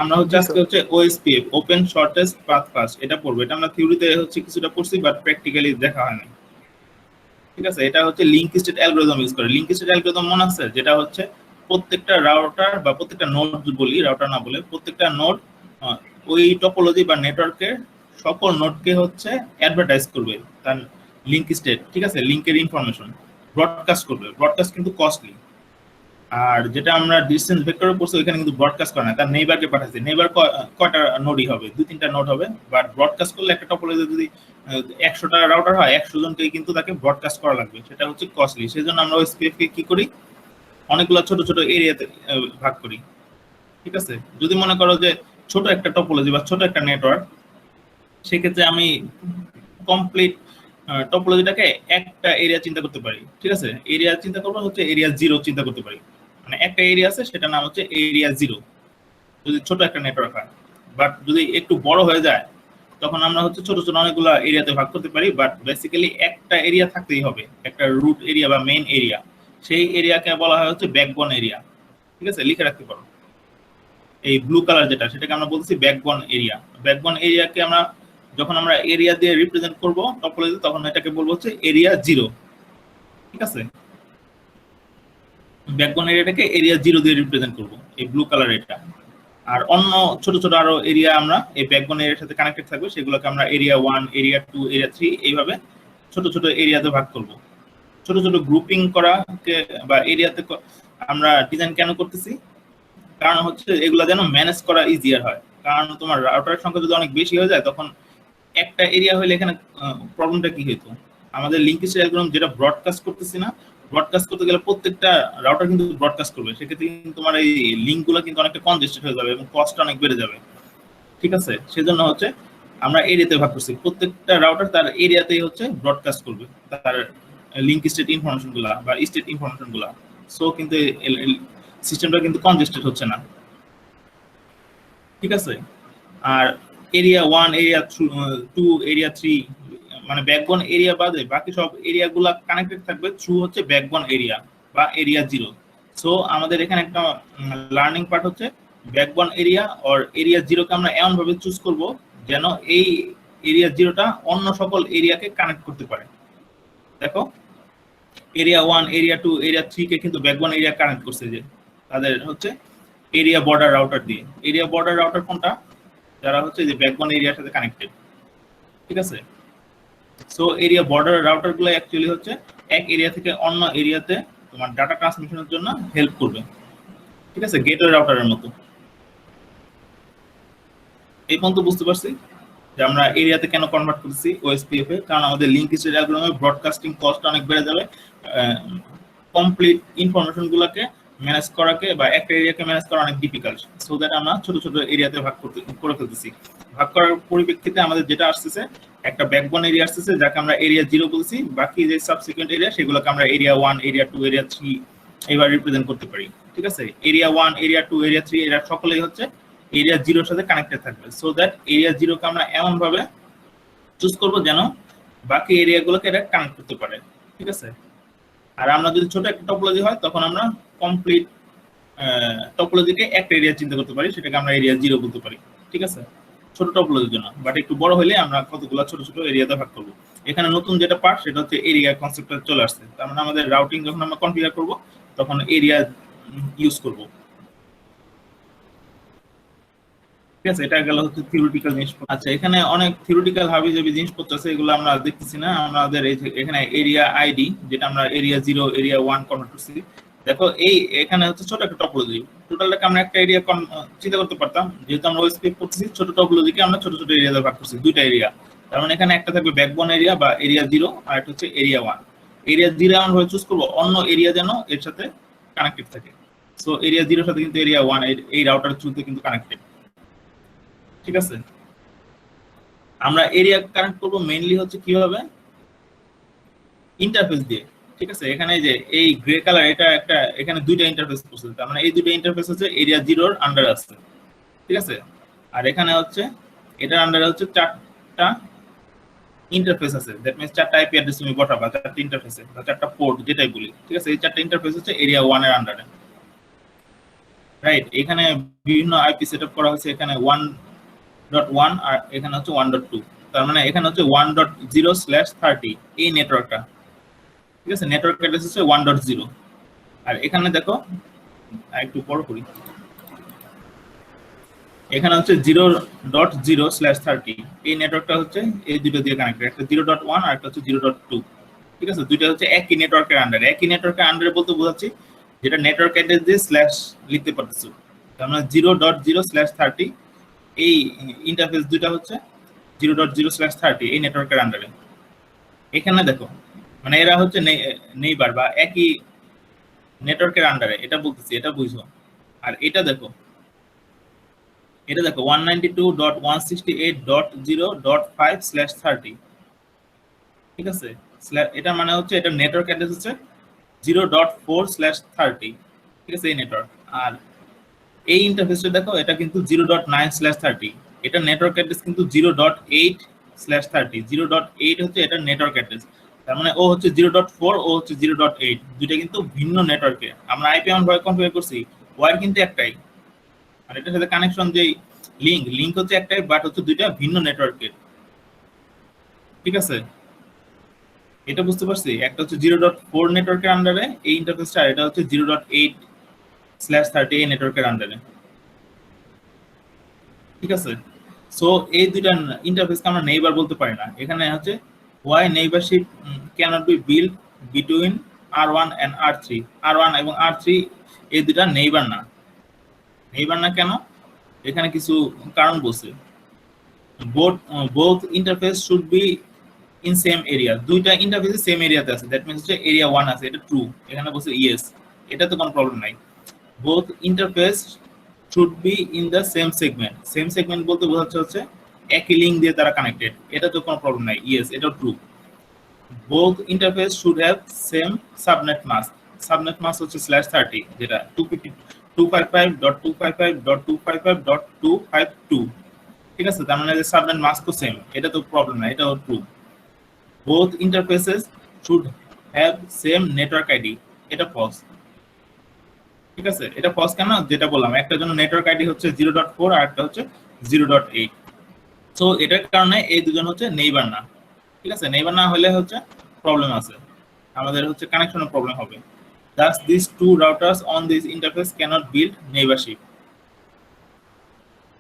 আমরা হচ্ছে জি আজকে স্যার। হচ্ছে OSPF open shortest path first এটা পড়বো। এটা আমরা থিওরিতে হচ্ছে কিছুটা পড়ছি বাট প্র্যাকটিক্যালি দেখা হয় না। ঠিক আছে, এটা হচ্ছে লিংক স্টেট অ্যালগরিদম ইউজ করে। লিংক স্টেট অ্যালগরিদম মনে আছে, যেটা হচ্ছে প্রত্যেকটা রাউটার বা প্রত্যেকটা নোড বলি, রাউটার না বলে প্রত্যেকটা নোড ওই টপোলজি বা নেটওয়ার্কের সকল নোডকে হচ্ছে অ্যাডভার্টাইজ করবে তার লিংক স্টেট। ঠিক আছে, লিংকের ইনফরমেশন ব্রডকাস্ট করবে। ব্রডকাস্ট কিন্তু কস্টলি। আর যেটা আমরা ডিসটেন্স ভেক্টরে পড়ছি ওইখানে কিন্তু ব্রডকাস্ট করে না, তার নেইবারকে পাঠাচ্ছে। নেইবার কয়টা নোডই হবে, 2-3টা নোড হবে, বাট ব্রডকাস্ট করলে একটা টপোলজি যদি 100টা রাউটার হয় 100 জনকেই কিন্তু তাকে ব্রডকাস্ট করা লাগবে, সেটা হচ্ছে কস্টলি। সেই জন্য আমরা ওএসপিএফ কে কি করি, অনেকগুলো ছোট ছোট এরিয়াতে ভাগ করি। ঠিক আছে, যদি মনে করো যে ছোট একটা টপোলজি বা ছোট একটা নেটওয়ার্ক, সেক্ষেত্রে আমি কমপ্লিট টপোলজিটাকে একটা এরিয়া চিন্তা করতে পারি। ঠিক আছে, এরিয়া চিন্তা করবো হচ্ছে এরিয়া 0 চিন্তা করতে পারি। মানে একটা এরিয়া আছে, সেটার নাম হচ্ছে এরিয়া 0, যদি ছোট একটা নেটওয়ার্ক হয়। বাট যদি একটু বড় হয়ে যায় তখন আমরা হচ্ছে ছোট ছোট অনেকগুলো এরিয়াতে ভাগ করতে পারি। বাট বেসিক্যালি একটা এরিয়া থাকতেই হবে, একটা রুট এরিয়া বা মেইন এরিয়া। সেই এরিয়াকে বলা হয় হচ্ছে ব্যাকবোন এরিয়া। ঠিক আছে, লিখে রাখতে পারো। এই ব্লু কালার যেটা, সেটাকে আমরা বলছি ব্যাকবোন এরিয়া। ব্যাকবোন এরিয়াকে আমরা যখন আমরা এরিয়া দিয়ে রিপ্রেজেন্ট করবো টপোলজি, তখন এটাকে বলবো হচ্ছে এরিয়া 0। ঠিক আছে, ব্যাকবোন এরিয়াটাকে এরিয়া 0 দিয়ে রিপ্রেজেন্ট করবো, এই ব্লু কালার এটা। আর অন্য ছোট ছোট আরো এরিয়া আমরা এই ব্যাকবোন এরিয়ার সাথে কানেক্টেড থাকবে, সেগুলোকে আমরা এরিয়া 1, এরিয়া 2, এরিয়া 3 এইভাবে ছোট ছোট এরিয়াতে ভাগ করব। ছোট ছোট গ্রুপিং করাকে বা এরিয়াতে আমরা ডিজাইন কেন করতেছি, কারণ হচ্ছে এগুলো যেন ম্যানেজ করা ইজিয়ার হয়। কারণ তোমার রাউটারের সংখ্যা যদি অনেক বেশি হয়ে যায়, তখন একটা এরিয়া হলে এখানে প্রবলেমটা কি হইতো, আমাদের লিংক স্টেট অ্যালগরিদম যেটা ব্রডকাস্ট করতেছি না, ব্রডকাস্ট করতে গেলে প্রত্যেকটা রাউটার কিন্তু ব্রডকাস্ট করবে, সেক্ষেত্রে কিন্তু তোমার এই লিঙ্কগুলো কিন্তু অনেকটা কনজেস্টেড হয়ে যাবে এবং কস্ট অনেক বেড়ে যাবে। ঠিক আছে, সেজন্য হচ্ছে আমরা এরিয়াতে ভাগ করছি। প্রত্যেকটা রাউটার তার এরিয়াতেই হচ্ছে ব্রডকাস্ট করবে তার লিংক স্টেট ইনফরমেশন গুলা বা স্টেট ইনফরমেশন গুলা। সো কিন্তু সিস্টেমটা কিন্তু কনজেস্টেড হচ্ছে না। ঠিক আছে, আর এরিয়া 1, এরিয়া 2, এরিয়া 3 মানে ব্যাকবোন এরিয়া বাদে বাকি সব এরিয়াগুলো কানেক্টেড থাকবে থ্রু হচ্ছে ব্যাকবোন এরিয়া বা এরিয়া 0। সো আমাদের এখানে একটা লার্নিং পার্ট হচ্ছে ব্যাকবোন এরিয়া আর এরিয়া 0কে আমরা এমন ভাবে চুজ করব যেন এই এরিয়া 0টা অন্য সকল এরিয়াকে কানেক্ট করতে পারে। দেখো, এরিয়া 1, এরিয়া 2, এরিয়া 3 কে কিন্তু ব্যাকবোন এরিয়া কানেক্ট করছে, যে তাদের হচ্ছে এরিয়া বর্ডার রাউটার দিয়ে। এরিয়া বর্ডার রাউটার কোনটা, যারা হচ্ছে যে ব্যাকবোন এরিয়ার সাথে কানেক্টেড। ঠিক আছে, সো এরিয়া বর্ডার রাউটার গুলো অ্যাকচুয়ালি হচ্ছে এক এরিয়া থেকে অন্য এরিয়াতে তোমার ডাটা ট্রান্সমিশনের জন্য হেল্প করবে। ঠিক আছে, গেটওয়ে রাউটারের মতো। এই পর্যন্ত বুঝতে পারছি যে আমরা এরিয়াতে কেন কনভার্ট করছি ওএসপিএফ এ, কারণ আমাদের লিংক স্টেট অ্যালগরিদমে ব্রডকাস্টিং কস্ট অনেক বেড়ে যাবে। কমপ্লিট ইনফরমেশন গুলোকে ম্যানেজ করাকে বা একটা এরিয়াকে ম্যানেজ করা অনেক ডিফিকাল্ট। সো দ্যাট আমরা ছোট ছোট এরিয়াতে ভাগ করে ফেলতেছি। ভাগ করার পরিপ্রেক্ষিতে আমাদের যেটা আসতেছে, একটা ব্যাকবোন এরিয়া আসতেছে যাকে আমরা এরিয়া 0 বলছি। বাকি যে সাবসিকুয়েন্ট এরিয়া সেগুলোকে আমরা এরিয়া 1, এরিয়া 2, এরিয়া 3 এইভাবে রিপ্রেজেন্ট করতে পারি। ঠিক আছে, এরিয়া 1, এরিয়া 2, এরিয়া 3 এরা সকলেই হচ্ছে এরিয়া 0 সাথে কানেক্টেড থাকবে। সো দ্যাট এরিয়া 0কে আমরা এমন ভাবে চুজ করব যেন বাকি এরিয়াগুলোকে এটা কানেক্ট করতে পারে। ঠিক আছে, আর আমরা যদি ছোট একটা টপোলজি হয় তখন আমরা কমপ্লিট টপোলজিকে একটা এরিয়া চিন্তা করতে পারি, সেটাকে আমরা এরিয়া 0 বলতে পারি। ঠিক আছে, ছোট টপোলজির জন্য। বাট একটু বড় হলে আমরা কতগুলো ছোট ছোট এরিয়াতে ভাগ করব। এখানে নতুন যেটা পার্ট সেটা হচ্ছে এরিয়া কনসেপ্টটা চলে আসছে। তার মানে আমাদের রাউটিং যখন আমরা কনফিগার করব তখন এরিয়া ইউজ করব। ঠিক আছে, এটা গেল হচ্ছে থিওরিটিক্যাল জিনিসপত্র। আচ্ছা, এখানে অনেক থিওরিটিক্যাল হাবিজাবি জিনিসপত্র আছে, এগুলো আমরা দেখতেছি না। আমাদের এখানে এরিয়া আইডি, যেটা আমরা এরিয়া 0, এরিয়া 1 কনভার্ট করছি। দেখো, এই এখানে হচ্ছে ছোট একটা টপোলজি, টোটালটাকে আমরা একটা এরিয়া চিন্তা করতে পারতাম। যেহেতু আমরা ওএসপি করতেছি, ছোট টপোলজিকে আমরা ছোট ছোট এরিয়াতে ভাগ করছি, দুইটা এরিয়া। তার মানে এখানে একটা থাকবে ব্যাকবোন এরিয়া বা এরিয়া 0, আর একটা হচ্ছে এরিয়া 1। এরিয়া 0 এমন ভাবে চুজ করবো অন্য এরিয়া যেন এর সাথে কানেক্টেড থাকে। সো এরিয়া 0 এর সাথে কিন্তু এরিয়া 1 এই রাউটার থ্রুতে কিন্তু কানেক্টেড। ঠিক আছে, আমরা এরিয়া কানেক্ট করব মেইনলি হচ্ছে কিভাবে, ইন্টারফেস দিয়ে। ঠিক আছে, এখানে যে এই গ্রে কালার, এটা একটা এখানে দুইটা ইন্টারফেস করছে, তার মানে এই দুইটা ইন্টারফেস হচ্ছে এরিয়া 0 এর আন্ডারে আছে। ঠিক আছে, আর এখানে হচ্ছে এটার আন্ডারে হচ্ছে 4টা ইন্টারফেস আছে। দ্যাট মিন্স 4টা আইপি অ্যাড্রেস তুমি বসাবা, 4টা ইন্টারফেসে বা 4টা পোর্ট যেটাই বলি। ঠিক আছে, এই 4টা ইন্টারফেস হচ্ছে এরিয়া 1 এর আন্ডারে। রাইট। এখানে বিভিন্ন আইপি সেটআপ করা হয়েছে, এখানে 1.1 আর এখানে হচ্ছে 1.2, তার মানে এখানে হচ্ছে 1.0/30 এই নেটওয়ার্কটা, ঠিক আছে, নেটওয়ার্ক অ্যাড্রেস হচ্ছে 1.0। আর এখানে দেখো একটু বড় করি, এখানে হচ্ছে 0.0/30 এই নেটওয়ার্কটা হচ্ছে এই দুটো দিয়ে কানেক্টেড, একটা 0.1 আর একটা হচ্ছে 0.2, ঠিক আছে, দুইটা হচ্ছে একই নেটওয়ার্কের আন্ডারে। একই নেটওয়ার্কের আন্ডারে বলতে বোঝাচ্ছি যেটা নেটওয়ার্ক অ্যাড্রেস দিয়ে স্ল্যাশ লিখতে পারতেছো, তার মানে 0.0/30 এই ইন্টারফেস দুইটা হচ্ছে 0.0/30 এই নেটওয়ার্কের আন্ডারে। এখানে দেখো মানে এরা হচ্ছে নেইবার বা একই নেটওয়ার্কের আন্ডারে, এটা বলতেছি, এটা বুঝো। আর এটা দেখো 192.168.0.5/30, ঠিক আছে, এটা মানে হচ্ছে এটা নেটওয়ার্ক অ্যাড্রেস হচ্ছে 0.4/30, ঠিক আছে, এই নেটওয়ার্ক। আর এই ইন্টারফেসটা দেখো এটা কিন্তু 0.9/30, এটা নেটওয়ার্ক অ্যাড্রেস কিন্তু 0.8/30, 0.8 হচ্ছে এটা নেটওয়ার্ক অ্যাড্রেস, তার মানে ও হচ্ছে 0.4, ও হচ্ছে 0.8, দুইটা কিন্তু ভিন্ন নেটওয়ার্কে। আমরা আইপি এমন ভাবে কনফিগার করছি, ওয়্যার কিন্তু একটাই, আর এটার সাথে কানেকশন যে লিংক হচ্ছে একটাই, বাট হচ্ছে দুইটা ভিন্ন নেটওয়ার্কের, ঠিক আছে। এটা বুঝতে পারছি, একটা হচ্ছে 0.4 নেটওয়ার্কের আন্ডারে এই ইন্টারফেসটা, আর এটা হচ্ছে 0.8/30 এই নেটওয়ার্কের আন্ডারে, ঠিক আছে। সো এই দুইটা ইন্টারফেসকে আমরা নেইবার বলতে পারি না। এখানে হচ্ছে why neighborship cannot be build between R1 and R3, R1 এবং R3 এই দুইটা নেইবার না। নেইবার না কেন? এখানে কিছু কারণ বলছে। both interface should be in same area, দুইটা ইন্টারফেস সেম এরিয়াতে আছে, দ্যাট মিন্স হচ্ছে এরিয়া 1 আছে, এটা ট্রু। এখানে বলছে ইয়েস, এটা তো কোনো প্রবলেম নাই। both interface should be in the same segment, same segment বলতে বোঝাচ্ছে হচ্ছে একই লিংক দিয়ে তারা কানেক্টেড, এটা তো কোনো প্রবলেম নাই, ইয়েস, এটা true. both interface should have same subnet mask, subnet mask হচ্ছে /30, যেটা 255.255.255.252, ঠিক আছে, তার মানে সাবনেট মাস্ক তো সেম, এটা তো প্রবলেম না, এটাও true. both interfaces should have same network ID, এটা ফলস, ঠিক আছে। এটা ফলস কেন? যেটা বললাম, একটার জন্য নেটওয়ার্ক আইডি হচ্ছে 0.4 আর একটা হচ্ছে 0.8। সো এটার কারণে এই দুজন হচ্ছে নেইবার না, ঠিক আছে। নেইবার না হলে হচ্ছে প্রবলেম আছে, আমাদের হচ্ছে কানেকশনের প্রবলেম হবে। thus these two routers on this interface cannot build neighborship,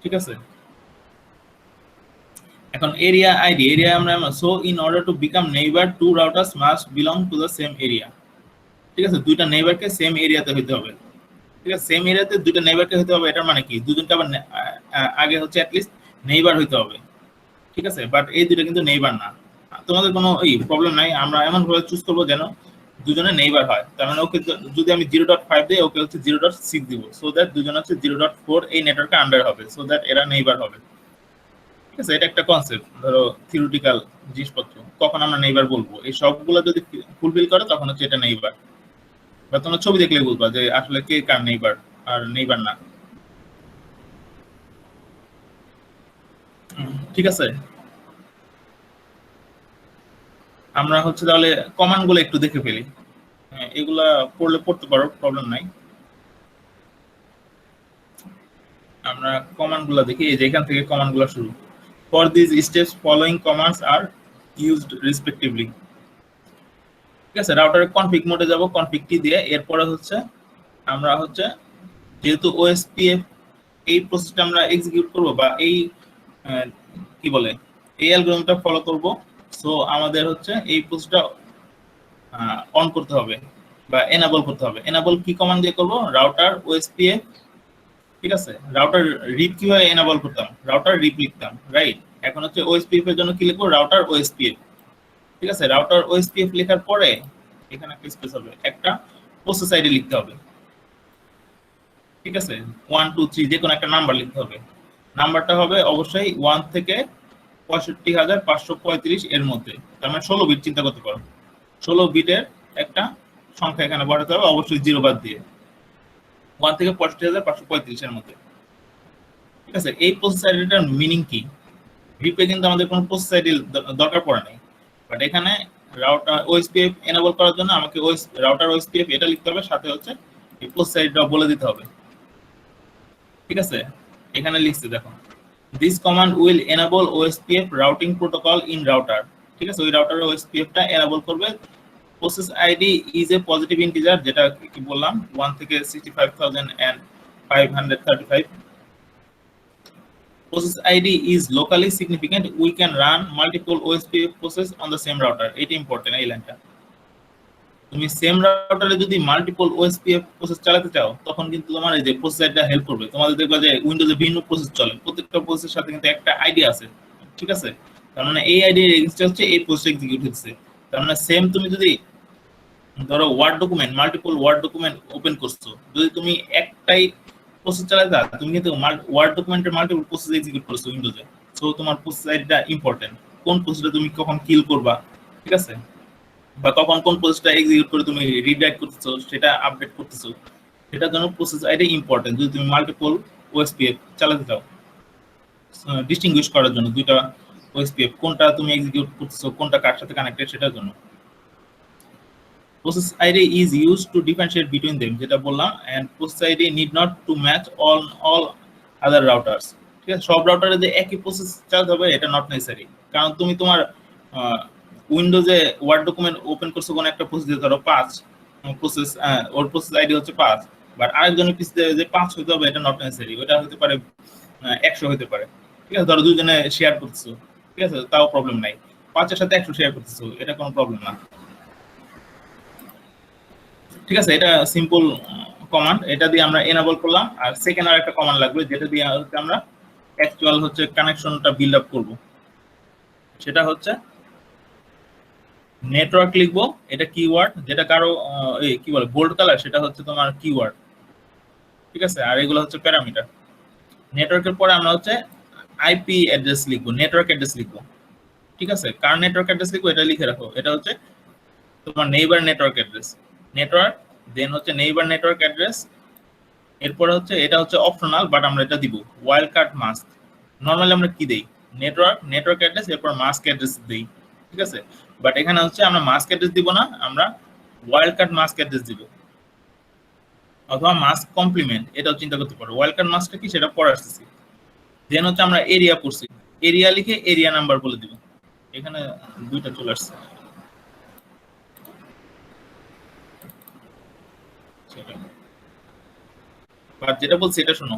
ঠিক আছে। এখন এরিয়া আইডি, এরিয়া আমরা so in order to become neighbour two routers must belong to the same area, ঠিক আছে, দুইটা নেইবারকে সেম এরিয়াতে হইতে হবে, ঠিক আছে, সেম এরিয়াতে দুইটা নেইবারকে হইতে হবে। এটার মানে কি দুজনকে আবার আগে হচ্ছে অ্যাটলিস্ট নেইবার হইতে হবে, ঠিক আছে, বাট এই দুইটা কিন্তু নেইবার না। তোমাদের কোনো এই প্রবলেম নাই, আমরা এমন ভাবে চুজ করবো যেন দুজনে নেইবার হয়। তার মানে ওকে যদি আমি 0.5 দিই, ওকে হচ্ছে 0.6 দিব, সো দ্যাট দুজন হচ্ছে 0.4 এই নেটওয়ার্কে আন্ডার হবে, সো দ্যাট এরা নেইবার হবে, ঠিক আছে। এটা একটা কনসেপ্ট, ধরো থিওরিটিক্যাল জিনিসপত্র, কখন আমরা নেইবার বলবো, এই সবগুলো যদি ফুলফিল করে তখন হচ্ছে এটা নেইবার, বা তোমরা ছবি দেখলে বুঝবা যে আসলে কে কার নেইবার আর নেইবার না, ঠিক আছে। আমরা হচ্ছে তাহলে কমান্ড গুলো একটু দেখে ফেলি, এগুলা পড়তে পারো, প্রবলেম নাই। আমরা কমান্ড গুলা দেখি, এই যে এখান থেকে কমান্ড গুলা শুরু। For this steps following commands are used respectively, ঠিক আছে। রাউটারের কনফিগ মোডে যাব, কনফিগ টি দিয়ে এরপরে হচ্ছে আমরা হচ্ছে যেহেতু ওএসপিএফ এই প্রসেসটা আমরা এক্সিকিউট করব, বা এই কি বলে এই অ্যালগরিদমটা ফলো করব, সো আমাদের হচ্ছে এই প্রসেসটা অন করতে হবে বা এনাবল করতে হবে। এনাবল কি কমান্ড দিয়ে করব? রাউটার ওএসপিএফ, ঠিক আছে। রাউটার রিপ কিভাবে এনাবল করতাম? রাউটার রিপ লিখতাম, রাইট। এখন হচ্ছে ওএসপিএফ এর জন্য কি লিখবো? রাউটার ওএসপিএফ, ঠিক আছে। রাউটার ওএসপিএফ লেখার পরে এখানে একটা স্পেস হবে, একটা প্রসেস আইডি লিখতে হবে, ঠিক আছে। 1 2 3 যে কোনো একটা নাম্বার লিখতে হবে, নাম্বারটা হবে অবশ্যই 1 থেকে 65,535 এর মধ্যে, তার মানে 16 বিট। চিন্তা করতে পারো 16 বিটের একটা সংখ্যা এখানে বসাতে হবে, অবশ্যই জিরো বাদ দিয়ে, 1 থেকে 65,535 এর মধ্যে, ঠিক আছে। এই প্রসেস আইডিটার মিনিং কি? রিপে কিন্তু আমাদের কোনো প্রসেস আইডি দরকার পড়ে নাই, বাট এখানে রাউটার ওএসপিএফ এনাবল করার জন্য আমাকে রাউটার ওএসপিএফ এটা লিখতে হবে, সাথে হচ্ছে এই প্রসেস আইডিটা বলে দিতে হবে, ঠিক আছে, এখানে লিখছে দেখো, this command will enable OSPF routing protocol in router. ঠিক আছে, ওই রাউটারে ওএসপিএফ টা এনেবল করবে। Process ID is a positive integer, যেটা কি বললাম 1 থেকে 65,535। process ID is locally significant, we can run multiple OSPF process on the same router. এটা ইম্পর্টেন্ট এই লাইনটা। তুমি সেম রাউটারে যদি মাল্টিপল ওএসপিএফ প্রসেস চালাতে চাও তখন কিন্তু তোমার এই যে প্রসেস আইডিটা হেল্প করবে। তোমাদের দেখবা যে উইন্ডোজে ভিন্ন প্রসেস চলে, প্রত্যেকটা প্রসেসের সাথে কিন্তু একটা আইডি আছে। ঠিক আছে, তার মানে এই আইডি রেজিস্টার হচ্ছে এই প্রসেস এক্সিকিউট হচ্ছে। তার মানে সেম তুমি যদি ধরো word document, multiple word document open করছো, যদি তুমি একটাই প্রসেস চালাতে চাও তুমি কিন্তু ওয়ার্ড ডকুমেন্টের মাল্টিপল প্রসেস এক্সিকিউট করছো উইন্ডোজে। সো তোমার প্রসেস আইডিটা ইম্পর্টেন্ট, কোন প্রসেসটা তুমি কখন কিল করবা, ঠিক আছে, বা কখন কোন প্রসেসটা এক্সিকিউট করে তুমি রিডাইরেক্ট করতেছো, সেটা আপডেট করতেছো, সেটার জন্য প্রসেস আইডি ইম্পর্টেন্ট। যদি তুমি মাল্টিপল ওএসপিএফ চালাতে চাও, ডিস্টিংগুইশ করার জন্য দুইটা ওএসপিএফ কোনটা তুমি এক্সিকিউট করতেছো, কোনটা কার সাথে কানেক্টেড, সেটার জন্য process ID is used to differentiate between them, যেটা বললাম, and process ID need not to match all other routers। ঠিক আছে, সব রাউটারে যে একই প্রসেস চালাতে হবে এটা নট নেসেসারি। কারণ তুমি তোমার উইন্ডোজে ওয়ার্ড ডকুমেন্ট ওপেন করছো কোন একটা প্রসেস দিয়ে, ধরো 5 প্রসেস, ওর প্রসেস আইডি হচ্ছে 5, বাট আরেকজনের পিছিয়ে যে 5 হতে হবে এটা নট নেসেসারি, ওটা হতে পারে 100 হতে পারে। ঠিক আছে, ধরো দুজনে শেয়ার করতেছো, ঠিক আছে, তাও প্রবলেম নাই। 5 এর সাথে 100 শেয়ার করতেছো, এটা কোনো প্রবলেম না। ঠিক আছে, এটা সিম্পল কমান্ড, এটা দিয়ে আমরা এনেবল করলাম। আর সেকেন্ড আর একটা কমান্ড লাগবে যেটা দিয়ে আমরা অ্যাকচুয়াল হচ্ছে কানেকশনটা বিল্ড আপ করব। সেটা হচ্ছে নেটওয়ার্ক লিখবো, এটা কিওয়ার্ড, যেটা কারো এই কি বলে বোল্ড কালার, সেটা হচ্ছে তোমার কিওয়ার্ড। ঠিক আছে, আর এগুলো হচ্ছে প্যারামিটার। নেটওয়ার্কের পরে আমরা হচ্ছে আইপি অ্যাড্রেস লিখবো, নেটওয়ার্ক অ্যাড্রেস লিখবো। ঠিক আছে, কার নেটওয়ার্ক অ্যাড্রেস লিখবো এটা লিখে রাখো, এটা হচ্ছে তোমার নেইবার নেটওয়ার্ক অ্যাড্রেস, নেটওয়ার্ক, দেন হচ্ছে নেইবার নেটওয়ার্ক অ্যাড্রেস। এরপরে হচ্ছে এটা হচ্ছে অপশনাল, বাট আমরা এটা দিব ওয়াইল্ড কার্ড মাস্ক। নরমালি আমরা কি দেই, নেটওয়ার্ক, নেটওয়ার্ক অ্যাড্রেস, এরপর মাস্ক অ্যাড্রেস দেই। ঠিক আছে, বাট এখানে হচ্ছে আমরা মাস্ক অ্যাড্রেস দিব না, আমরা ওয়াইল্ড কার্ড মাস্ক অ্যাড্রেস দিব, অথবা মাস্ক কমপ্লিমেন্ট, এটাও চিন্তা করতে পারো। ওয়াইল্ড কার্ড মাস্কটা কি সেটা পরে আসতেছি। দেন হচ্ছে আমরা এরিয়া পড়ছি, এরিয়া লিখে এরিয়া নাম্বার বলে দিব। এখানে দুইটা চলে আসছে, বাট যেটা বলছি এটা শোনো।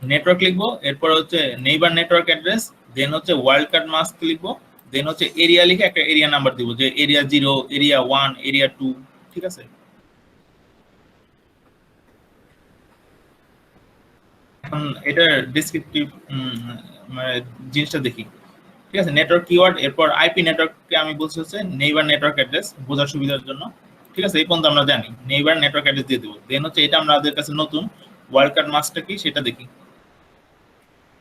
নেটওয়ার্ক লিখবো, এরপর হচ্ছে নেইবার নেটওয়ার্ক অ্যাড্রেস, দেন হচ্ছে ওয়াইল্ড কার্ড মাস্ক লিখবো, দেন হচ্ছে এরিয়া লিখে একটা এরিয়া নাম্বার দিব, যে এরিয়া 0, এরিয়া 1, এরিয়া 2। ঠিক আছে, এখন এটার ডেসক্রিপটিভ মানে জিনিসটা দেখি। ঠিক আছে, নেটওয়ার্ক কিওয়ার্ড, এরপর আইপি নেটওয়ার্ককে আমি বলছি হচ্ছে নেইবার নেটওয়ার্ক অ্যাড্রেস, বোঝার সুবিধার জন্য। ঠিক আছে, এই পর্যন্ত আমরা জানি, নেইবার নেটওয়ার্ক অ্যাড্রেস দিয়ে দেবো। দেন হচ্ছে এটা আমাদের কাছে নতুন, ওয়াইল্ড কার্ড মাস্কটা কি সেটা দেখি।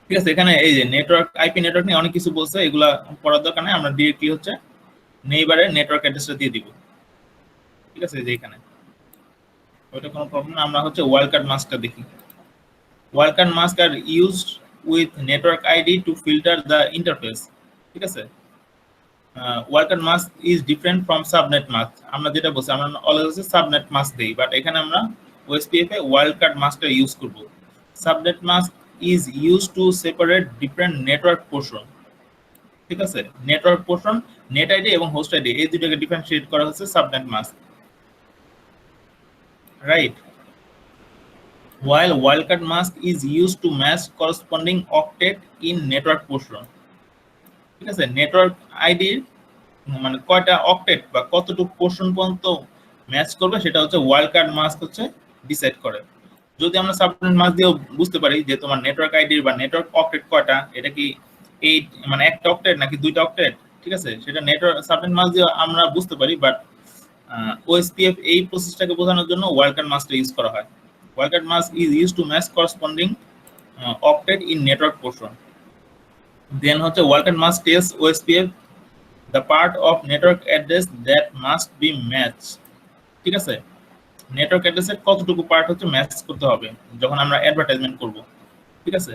ঠিক আছে, এখানে এই যে নেটওয়ার্ক, আইপি নেটওয়ার্ক নিয়ে অনেক কিছু বলছে, এগুলা পড়ার দরকার নেই, আমরা ডিরেক্টলি হচ্ছে নেইবারের নেটওয়ার্ক অ্যাড্রেসটা দিয়ে দিব। ঠিক আছে, যে এখানে ওইটা কোনো প্রবলেম না। আমরা হচ্ছে ওয়াইল্ড কার্ড মাস্কটা দেখি। Wildcard mask are used with network ID to filter the interface. ঠিক আছে, wildcard mask is different from subnet mask. আমরা যেটা বলছি, আমরা অলওয়েজ সাবনেট মাস্ক দেই, বাট এখানে আমরা ওএসপিএফ এ ওয়াইল্ড কার্ড মাস্কটা ইউজ করব। Subnet mask is use to separate different network portion. ঠিক আছে, নেটওয়ার্ক পোর্শন, নেট আইডি এবং হোস্ট আইডি, এই দুটোকে ডিফারেন্সিয়েট করা হচ্ছে subnet mask, right? While wildcard mask is used to match corresponding octet in network portion। ঠিক আছে, network আইডির মানে কয়টা অক্টেট বা কতটুকু পোর্শন পর্যন্ত ম্যাচ করবে সেটা হচ্ছে ওয়াইল্ড কার্ড মাস্ক হচ্ছে ডিসাইড করে। যদি আমরা সাবনেট মাস্ক দিয়েও বুঝতে পারি যে তোমার নেটওয়ার্ক আইডির বা নেটওয়ার্ক অক্টেট কয়টা, এটা কি 8 মানে একটা অক্টেট নাকি দুইটা অক্টেট, ঠিক আছে, সেটা নেটওয়ার্ক সাবনেট মাস্ক দিয়ে আমরা বুঝতে পারি। বাট ওএসপিএফ এই প্রসেসটাকে বোঝানোর জন্য ওয়াইল্ড কার্ড মাস্কটা ইউজ করা হয়। Wildcard mask is used to match corresponding octet in network portion. Then হচ্ছে wildcard mask tells OSPF the part of network address that must be matched। ঠিক আছে, নেটওয়ার্ক অ্যাড্রেসের কতটুকু পার্ট হচ্ছে ম্যাচ করতে হবে যখন আমরা অ্যাডভার্টাইজমেন্ট করব। ঠিক আছে,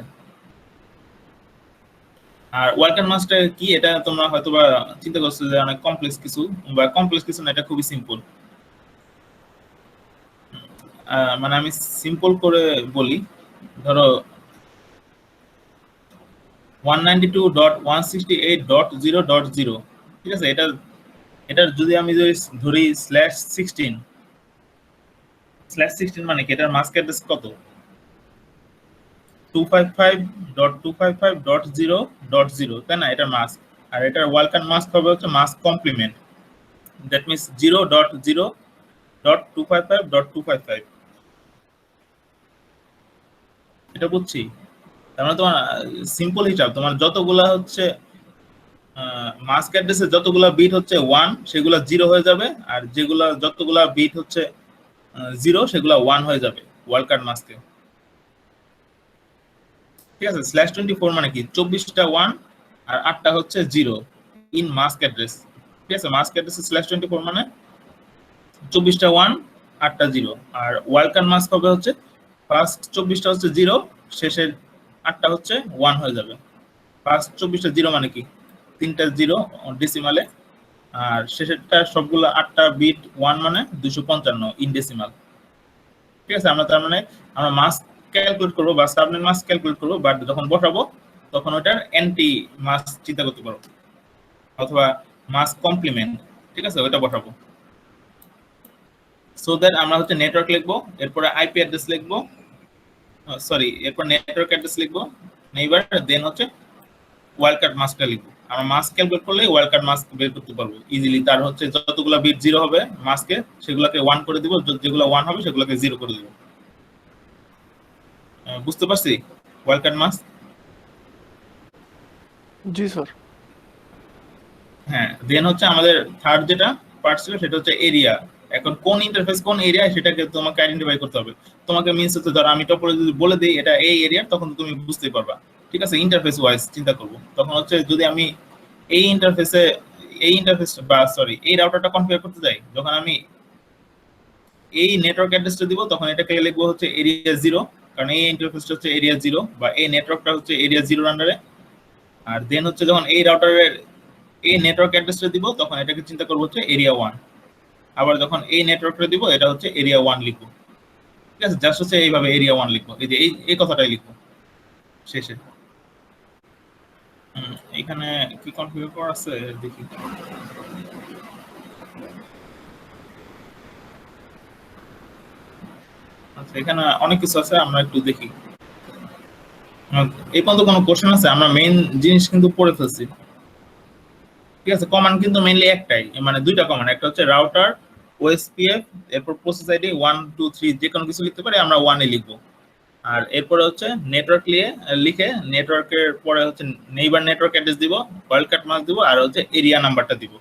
আর wildcard maskটা কি এটা তোমরা হয়তোবা চিন্তা করছো যে অনেক কমপ্লেক্স কিছু, বা কমপ্লেক্স কিছু না, এটা খুবই সিম্পল। মানে আমি সিম্পল করে বলি, ধরো 192.168.0.0, ঠিক আছে? এটার যদি আমি ধরি /16 মানে কি, এটার মাস্ক অ্যাড্রেস কত? 255.255.0.0, তাই না? এটা মাস্ক। আর এটার ওয়ালকার মাস্ক হবে হচ্ছে মাস্ক কমপ্লিমেন্ট, দ্যাট মিন্স 0.0.255.255। এটা বুঝছি। তার মানে তোমার সিম্পল হিসাব, তোমার যতগুলা হচ্ছে মাস্ক অ্যাড্রেসে যতগুলা বিট হচ্ছে 1 সেগুলা 0 হয়ে যাবে, আর যতগুলা বিট হচ্ছে 0 সেগুলা 1 হয়ে যাবে ওয়ালকার মাস্কে। ঠিক আছে? /24 মানে কি, 24টা 1 আর 8টা হচ্ছে 0 ইন মাস্ক অ্যাড্রেস। ঠিক আছে? মাস্ক অ্যাড্রেসে /24 মানে 24টা 1 8টা 0, আর ওয়ালকার মাস্ক হবে হচ্ছে ফার্স্ট 24টা হচ্ছে 0, শেষের 8টা হচ্ছে 1 হয়ে যাবে। ফার্স্ট 24টা 0 মানে কি, 3টা 0 ডেসিমালে, আর শেষেরটা সবগুলো 8টা বিট 1 মানে 255 ইন ডেসিমাল। ঠিক আছে? তার মানে আমরা মাস্ক ক্যালকুলেট করবো বা সাবনেট মাস্ক ক্যালকুলেট করবো, বাট যখন বসাবো তখন ওটার এন্টি মাস্ক চিন্তা করতে পারবো, অথবা মাস্ক কমপ্লিমেন্ট। ঠিক আছে? ওটা বসাবো। সো দ্যাট আমরা হচ্ছে নেটওয়ার্ক লিখবো, এরপরে আইপি অ্যাড্রেস লিখবো, সরি এরপর নেটওয়ার্ক অ্যাড্রেস লিখবো, নেইবার, দেন হচ্ছে ওয়াইল্ডকার্ড মাস্কটা লিখবো। আমরা মাস্ক ক্যালকুলেট করলে ওয়াইল্ডকার্ড মাস্ক বের করতে পারবো ইজিলি। তার হচ্ছে যতগুলো বিট 0 হবে মাস্কে সেগুলোকে 1 করে দিব, যেগুলো 1 হবে সেগুলোকে 0 করে দিব। বুঝতে পারছি ওয়াইল্ডকার্ড মাস্ক? জি স্যার। হ্যাঁ, দেন হচ্ছে আমাদের থার্ড যেটা পার্ট ছিল সেটা হচ্ছে এরিয়া। এখন কোন ইন্টারফেস কোন এরিয়া সেটাকে তোমাকে আইডেন্টিফাই করতে হবে। তোমাকে মিনস হচ্ছে ধরো আমি টপোলজি যদি বলে দিই এটা এই এরিয়া, তখন তুমি বুঝতেই পারবা। ঠিক আছে? ইন্টারফেস ওয়াইজ চিন্তা করব। তখন হচ্ছে যদি আমি এই ইন্টারফেস বা সরি এই রাউটারটা কনফিগার করতে যাই, যখন আমি এই নেটওয়ার্ক অ্যাড্রেসটা দিব তখন এটাকে লিখবো হচ্ছে এরিয়া 0, কারণ এই ইন্টারফেসটা হচ্ছে এরিয়া 0 বা এই নেটওয়ার্কটা হচ্ছে এরিয়া 0 আন্ডারে। আর দেন হচ্ছে যখন এই রাউটারের এই নেটওয়ার্ক অ্যাড্রেসটা দিব তখন এটাকে চিন্তা করবো হচ্ছে এরিয়া 1। আবার যখন এই নেটওয়ার্কটা দিব এটা হচ্ছে এরিয়া 1 লিখবো। ঠিক আছে? জাস্ট হচ্ছে এইভাবে এরিয়া 1 লিখবো, এই যে এই কথাটাই লিখবো শেষে। এখানে কি কনফিগার করা আছে দেখি। আচ্ছা, এখানে অনেক কিছু আছে, আমরা একটু দেখি। এই পর্যন্ত কোনো কোশ্চেন আছে? আমরা মেইন জিনিস কিন্তু পড়ে ফেলছি। ঠিক আছে? কমান্ড কিন্তু মেইনলি একটাই, মানে দুইটা কমান্ড, একটা হচ্ছে রাউটার ওএসপিএফ, এরপর প্রসেস আইডি 1 2 3 যে কোনো কিছু লিখতে পারি, আমরা 1 এ লিখবো। আর এরপরে হচ্ছে নেটওয়ার্ক লিখে নেটওয়ার্কের পরে হচ্ছে নেইবার নেটওয়ার্ক অ্যাড্রেস দিব, ওয়াইল্ডকার্ড মাস্ক দিব, আর হচ্ছে এরিয়া নাম্বারটা দিব।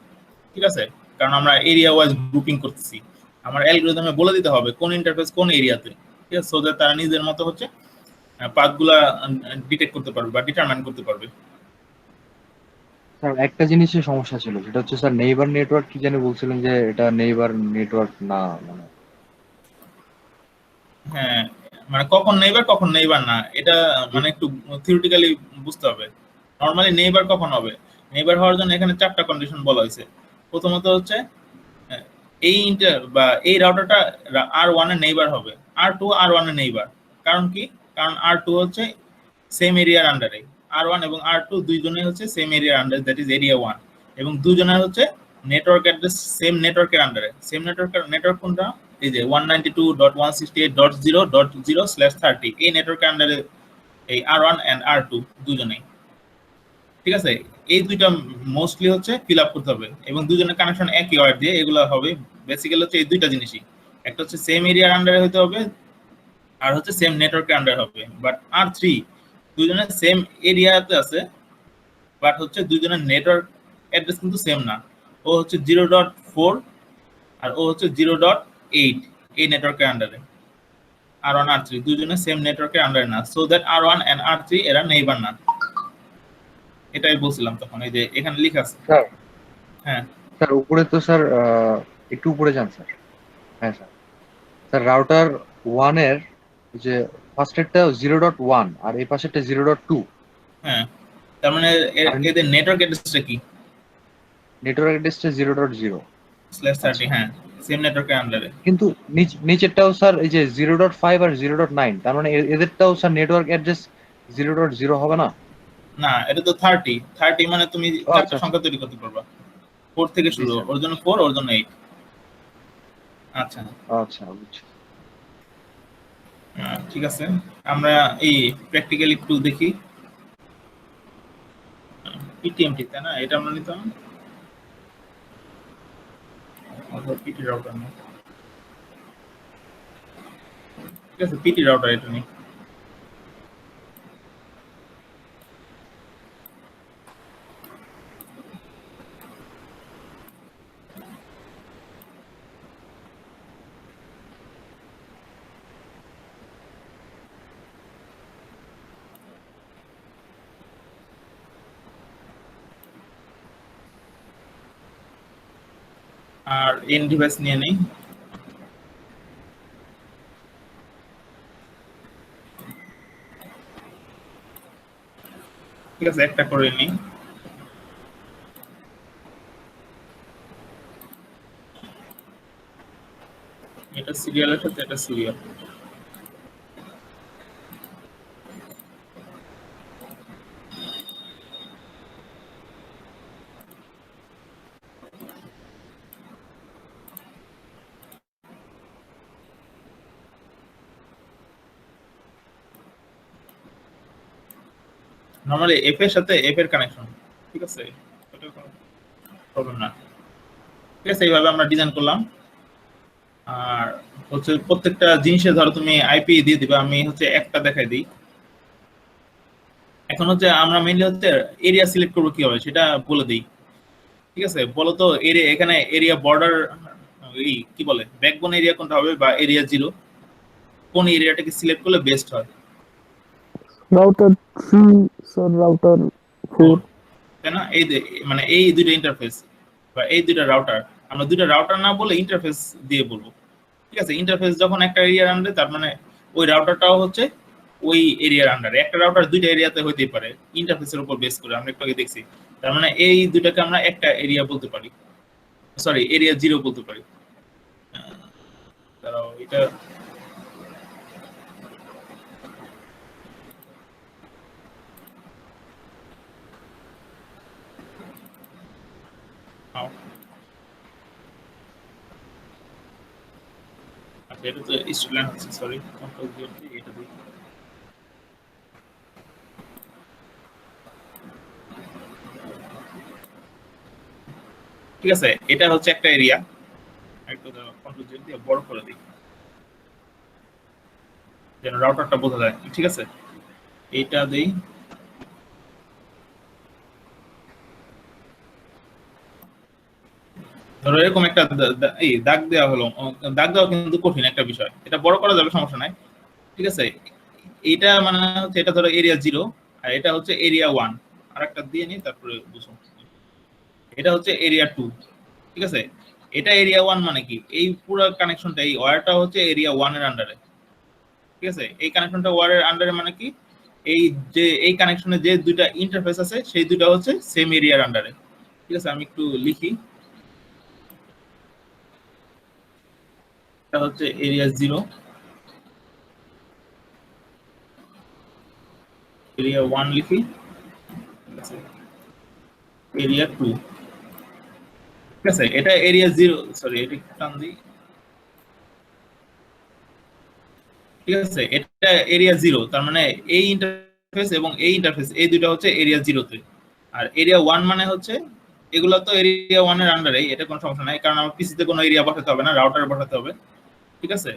ঠিক আছে? কারণ আমরা এরিয়া ওয়াইজ গ্রুপিং করতেছি, আমার অ্যালগরিদমে বলে দিতে হবে কোন ইন্টারফেস কোন এরিয়াতে। ঠিক আছে? সো দ্যাট তারা নিজের মতো হচ্ছে পাথগুলা ডিটেক্ট করতে পারবে বা ডিটারমাইন করতে পারবে। স্যার একটা জিনিসের সমস্যা ছিল, সেটা হচ্ছে স্যার নেইবার নেটওয়ার্ক কি জানি বলছিলেন যে এটা নেইবার নেটওয়ার্ক না, মানে হ্যাঁ, মানে কখন নেইবার না, এটা মানে একটু থিওরিটিক্যালি বুঝতে হবে। নরমালি নেইবার কখন হবে? নেইবার হওয়ার জন্য এখানে 4টা কন্ডিশন বলা হয়েছে। প্রথমত হচ্ছে এই এই রাউটারটা R1 এর নেইবার হবে, R2 R1 এর নেইবার। কারণ কি? কারণ R2 হচ্ছে সেম এরিয়ার আন্ডারে, R1 এবং R2 দুইজনেই হচ্ছে সেম এরিয়ার আন্ডারে, দ্যাট ইজ এরিয়া 1, এবং দুজনের হচ্ছে নেটওয়ার্ক অ্যাড্রেস সেম নেটওয়ার্কের আন্ডারে। সেম নেটওয়ার্ক কোনটা? এই যে 192.168.0.0/30 এই নেটওয়ার্কের আন্ডারে এই R1 এন্ড R2 দুজনেই। ঠিক আছে? এই দুইটা মোস্টলি হচ্ছে ফিল আপ করতে হবে, এবং দুজনের কানেকশন একই ওয়্যার দিয়ে। এগুলো হবে বেসিক্যালি হচ্ছে এই দুইটা জিনিসই, একটা হচ্ছে সেম এরিয়ার আন্ডারে হতে হবে, আর হচ্ছে সেম নেটওয়ার্কের আন্ডারে হবে। বাট R3 দুজনের সেম এরিয়াতে আছে, বাট হচ্ছে দুজনের নেটওয়ার্ক অ্যাড্রেস কিন্তু সেম না। ও হচ্ছে 0.4 আর ও হচ্ছে 0.8 এই নেটওয়ার্কের আন্ডারে। R1 R3 দুজনের সেম নেটওয়ার্কের আন্ডারে না, so that R1 and R3 এরা নেইবার না। এটাই বলছিলাম তখন, এই যে এখানে লেখা আছে। স্যার হ্যাঁ স্যার উপরে তো স্যার একটু উপরে যান স্যার। হ্যাঁ স্যার, স্যার রাউটার 1 এর যে ফার্স্টেরটা 0.1 আর এই পাশেরটা 0.2। হ্যাঁ, তার মানে এদের নেটওয়ার্ক অ্যাড্রেসটা কি? নেটওয়ার্ক অ্যাড্রেসটা 0.0/30। হ্যাঁ, সেম নেটওয়ার্কের আন্ডারে। কিন্তু নিচেরটাও স্যার এই যে 0.5 আর 0.9, তার মানে এদেরটাও স্যার নেটওয়ার্ক অ্যাড্রেস 0.0 হবে না? না, এটা তো 30 মানে তুমি ও, আচ্ছা চারটা আচ্ছা সংখ্যা তৈরি করতে পারবা। 4 থেকে জি শুরু, স্যার। ওর জন্য 4, ওর জন্য 8। আচ্ছা, আচ্ছা বুঝছি। ঠিক আছে। আমরা এই প্র্যাকটিক্যালি একটু দেখি। পিটিএমটি তাই না, এটা আমরা নিতাম। পিটি রাউটার না, ঠিক আছে, পিটি রাউটার এটা নেই। আর এন ডিভাইস নিয়ে নেই। ঠিক আছে, একটা করে নিই। এটা সিরিয়ালের সাথে এটা সিরিয়াল। নরমালি এফ এর সাথে এফ এর কানেকশন, ঠিক আছে, এটা কোনো প্রবলেম না। ঠিক আছে, এইভাবে আমরা ডিজাইন করলাম। আর হচ্ছে প্রত্যেকটা জিনিসে ধরো তুমি আইপি দিয়ে দিবে, আমি হচ্ছে একটা দেখাই দিই। এখন হচ্ছে আমরা মেইনলি হচ্ছে এরিয়া সিলেক্ট করবো কিভাবে সেটা বলে দিই। ঠিক আছে, বলো তো এরিয়া, এখানে এরিয়া বর্ডার এই কি বলে ব্যাকবোন এরিয়া কোনটা হবে বা এরিয়া 0, কোন এরিয়াটাকে সিলেক্ট করলে বেস্ট হয়? Router 3 sir, router 4। তাই না, এই মানে এই দুইটা ইন্টারফেস বা এই দুইটা রাউটার, আমরা দুইটা রাউটার না বলে ইন্টারফেস দিয়ে বলবো। ঠিক আছে, ইন্টারফেস যখন একটা এরিয়ার আন্ডারে, তার মানে ওই রাউটারটাও হচ্ছে ওই এরিয়ার আন্ডারে। একটা রাউটার দুইটা এরিয়াতে হইতেই পারে ইন্টারফেসের উপর বেস করে, আমরা একটু আগে দেখছি। তার মানে এই দুইটাকে আমরা একটা এরিয়া বলতে পারি, সরি এরিয়া 0 বলতে পারি। দাঁড়াও, এটা আচ্ছা, এটা তো স্টুডেন্ট হচ্ছে, সরি কন্ট্রোল দিয়ে এটা দিই। ঠিক আছে, এটা হচ্ছে একটা এরিয়া। একটু কন্ট্রোল দিয়ে বড় করে দিই যেন রাউটারটা বোঝা যায়। ঠিক আছে, এইটা দেই। ধরো এরকম একটা এই দাগ দেওয়া হলো, দাগ দেওয়া কিন্তু কঠিন একটা বিষয়, এটা বড় করা যাবে, সমস্যা নাই। ঠিক আছে, এটা মানে হচ্ছে এটা ধরো এরিয়া 0 আর এটা হচ্ছে এরিয়া 1। আর একটা দিয়ে নিই, তারপরে বুঝুন। এটা হচ্ছে এরিয়া 2। ঠিক আছে, এটা এরিয়া 1 মানে কি, এই পুরো কানেকশনটা, এই ওয়্যারটা হচ্ছে এরিয়া 1 এর আন্ডারে। ঠিক আছে, এই কানেকশনটা ওয়্যারের আন্ডারে মানে কি, এই যে এই কানেকশনে যে দুইটা ইন্টারফেস আছে সেই দুইটা হচ্ছে সেম এরিয়ার আন্ডারে। ঠিক আছে, আমি একটু লিখি। এটা হচ্ছে এরিয়া 0, এরিয়া 1 লিখি, এরিয়া 2। ঠিক আছে, এটা এরিয়া 0, সরি এটা একটু টান দিই। ঠিক আছে, এটা এরিয়া 0, তার মানে এই ইন্টারফেস এবং এই ইন্টারফেস এই দুটো হচ্ছে এরিয়া 0 তে। আর এরিয়া 1 মানে হচ্ছে এগুলো তো এরিয়া 1 এর আন্ডারে, এটা কোনো সমস্যা নাই, কারণ আমার পিসিতে কোনো এরিয়া বসাতে হবে না, রাউটারে বসাতে হবে। ঠিক আছে,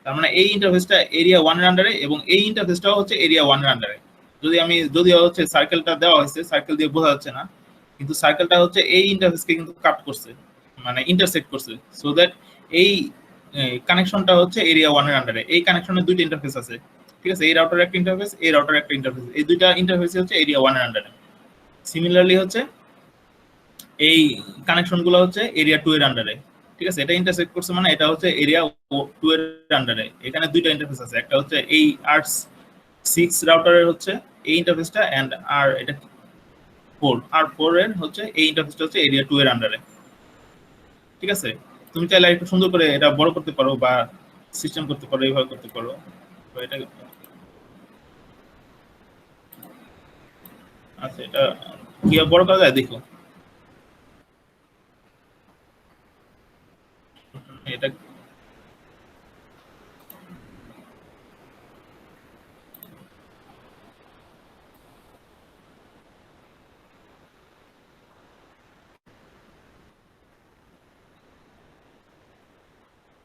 তার মানে এই ইন্টারফেসটা এরিয়া 1 এর আন্ডারে এবং এই ইন্টারফেসটাও হচ্ছে এরিয়া 1 এর আন্ডারে। যদিও হচ্ছে সার্কেলটা দেওয়া হয়েছে, সার্কেল দিয়ে বোঝা যাচ্ছে না, কিন্তু সার্কেলটা হচ্ছে এই ইন্টারফেসকে কিন্তু কাট করছে, মানে ইন্টারসেক্ট করছে, সো দ্যাট এই কানেকশনটা হচ্ছে এরিয়া 1 এর আন্ডারে। এই কানেকশনে দুইটা ইন্টারফেস আছে। ঠিক আছে, এই রাউটার একটা ইন্টারফেস, এই রাউটার একটা ইন্টারফেস, এই দুইটা ইন্টারফেস হচ্ছে এরিয়া 1 এর আন্ডারে। সিমিলারলি হচ্ছে এই কানেকশনগুলো হচ্ছে এরিয়া 2 এর আন্ডারে। ঠিক আছে, এটা ইন্টারসেক্ট করছে মানে এটা হচ্ছে এরিয়া 2 এর আন্ডারে। এখানে দুইটা ইন্টারফেস আছে, একটা হচ্ছে এই R6 রাউটারের হচ্ছে এই ইন্টারফেসটা, এন্ড আর এটা 4, R4 এর হচ্ছে এই ইন্টারফেসটা হচ্ছে এরিয়া 2 এর আন্ডারে। ঠিক আছে, তুমি চাইলে একটু সুন্দর করে এটা বড় করতে পারো বা সিস্টেম করতে পারো, এইভাবে করতে পারো। তো এটা আচ্ছা, এটা কি বড় করা যায় দেখো। এটা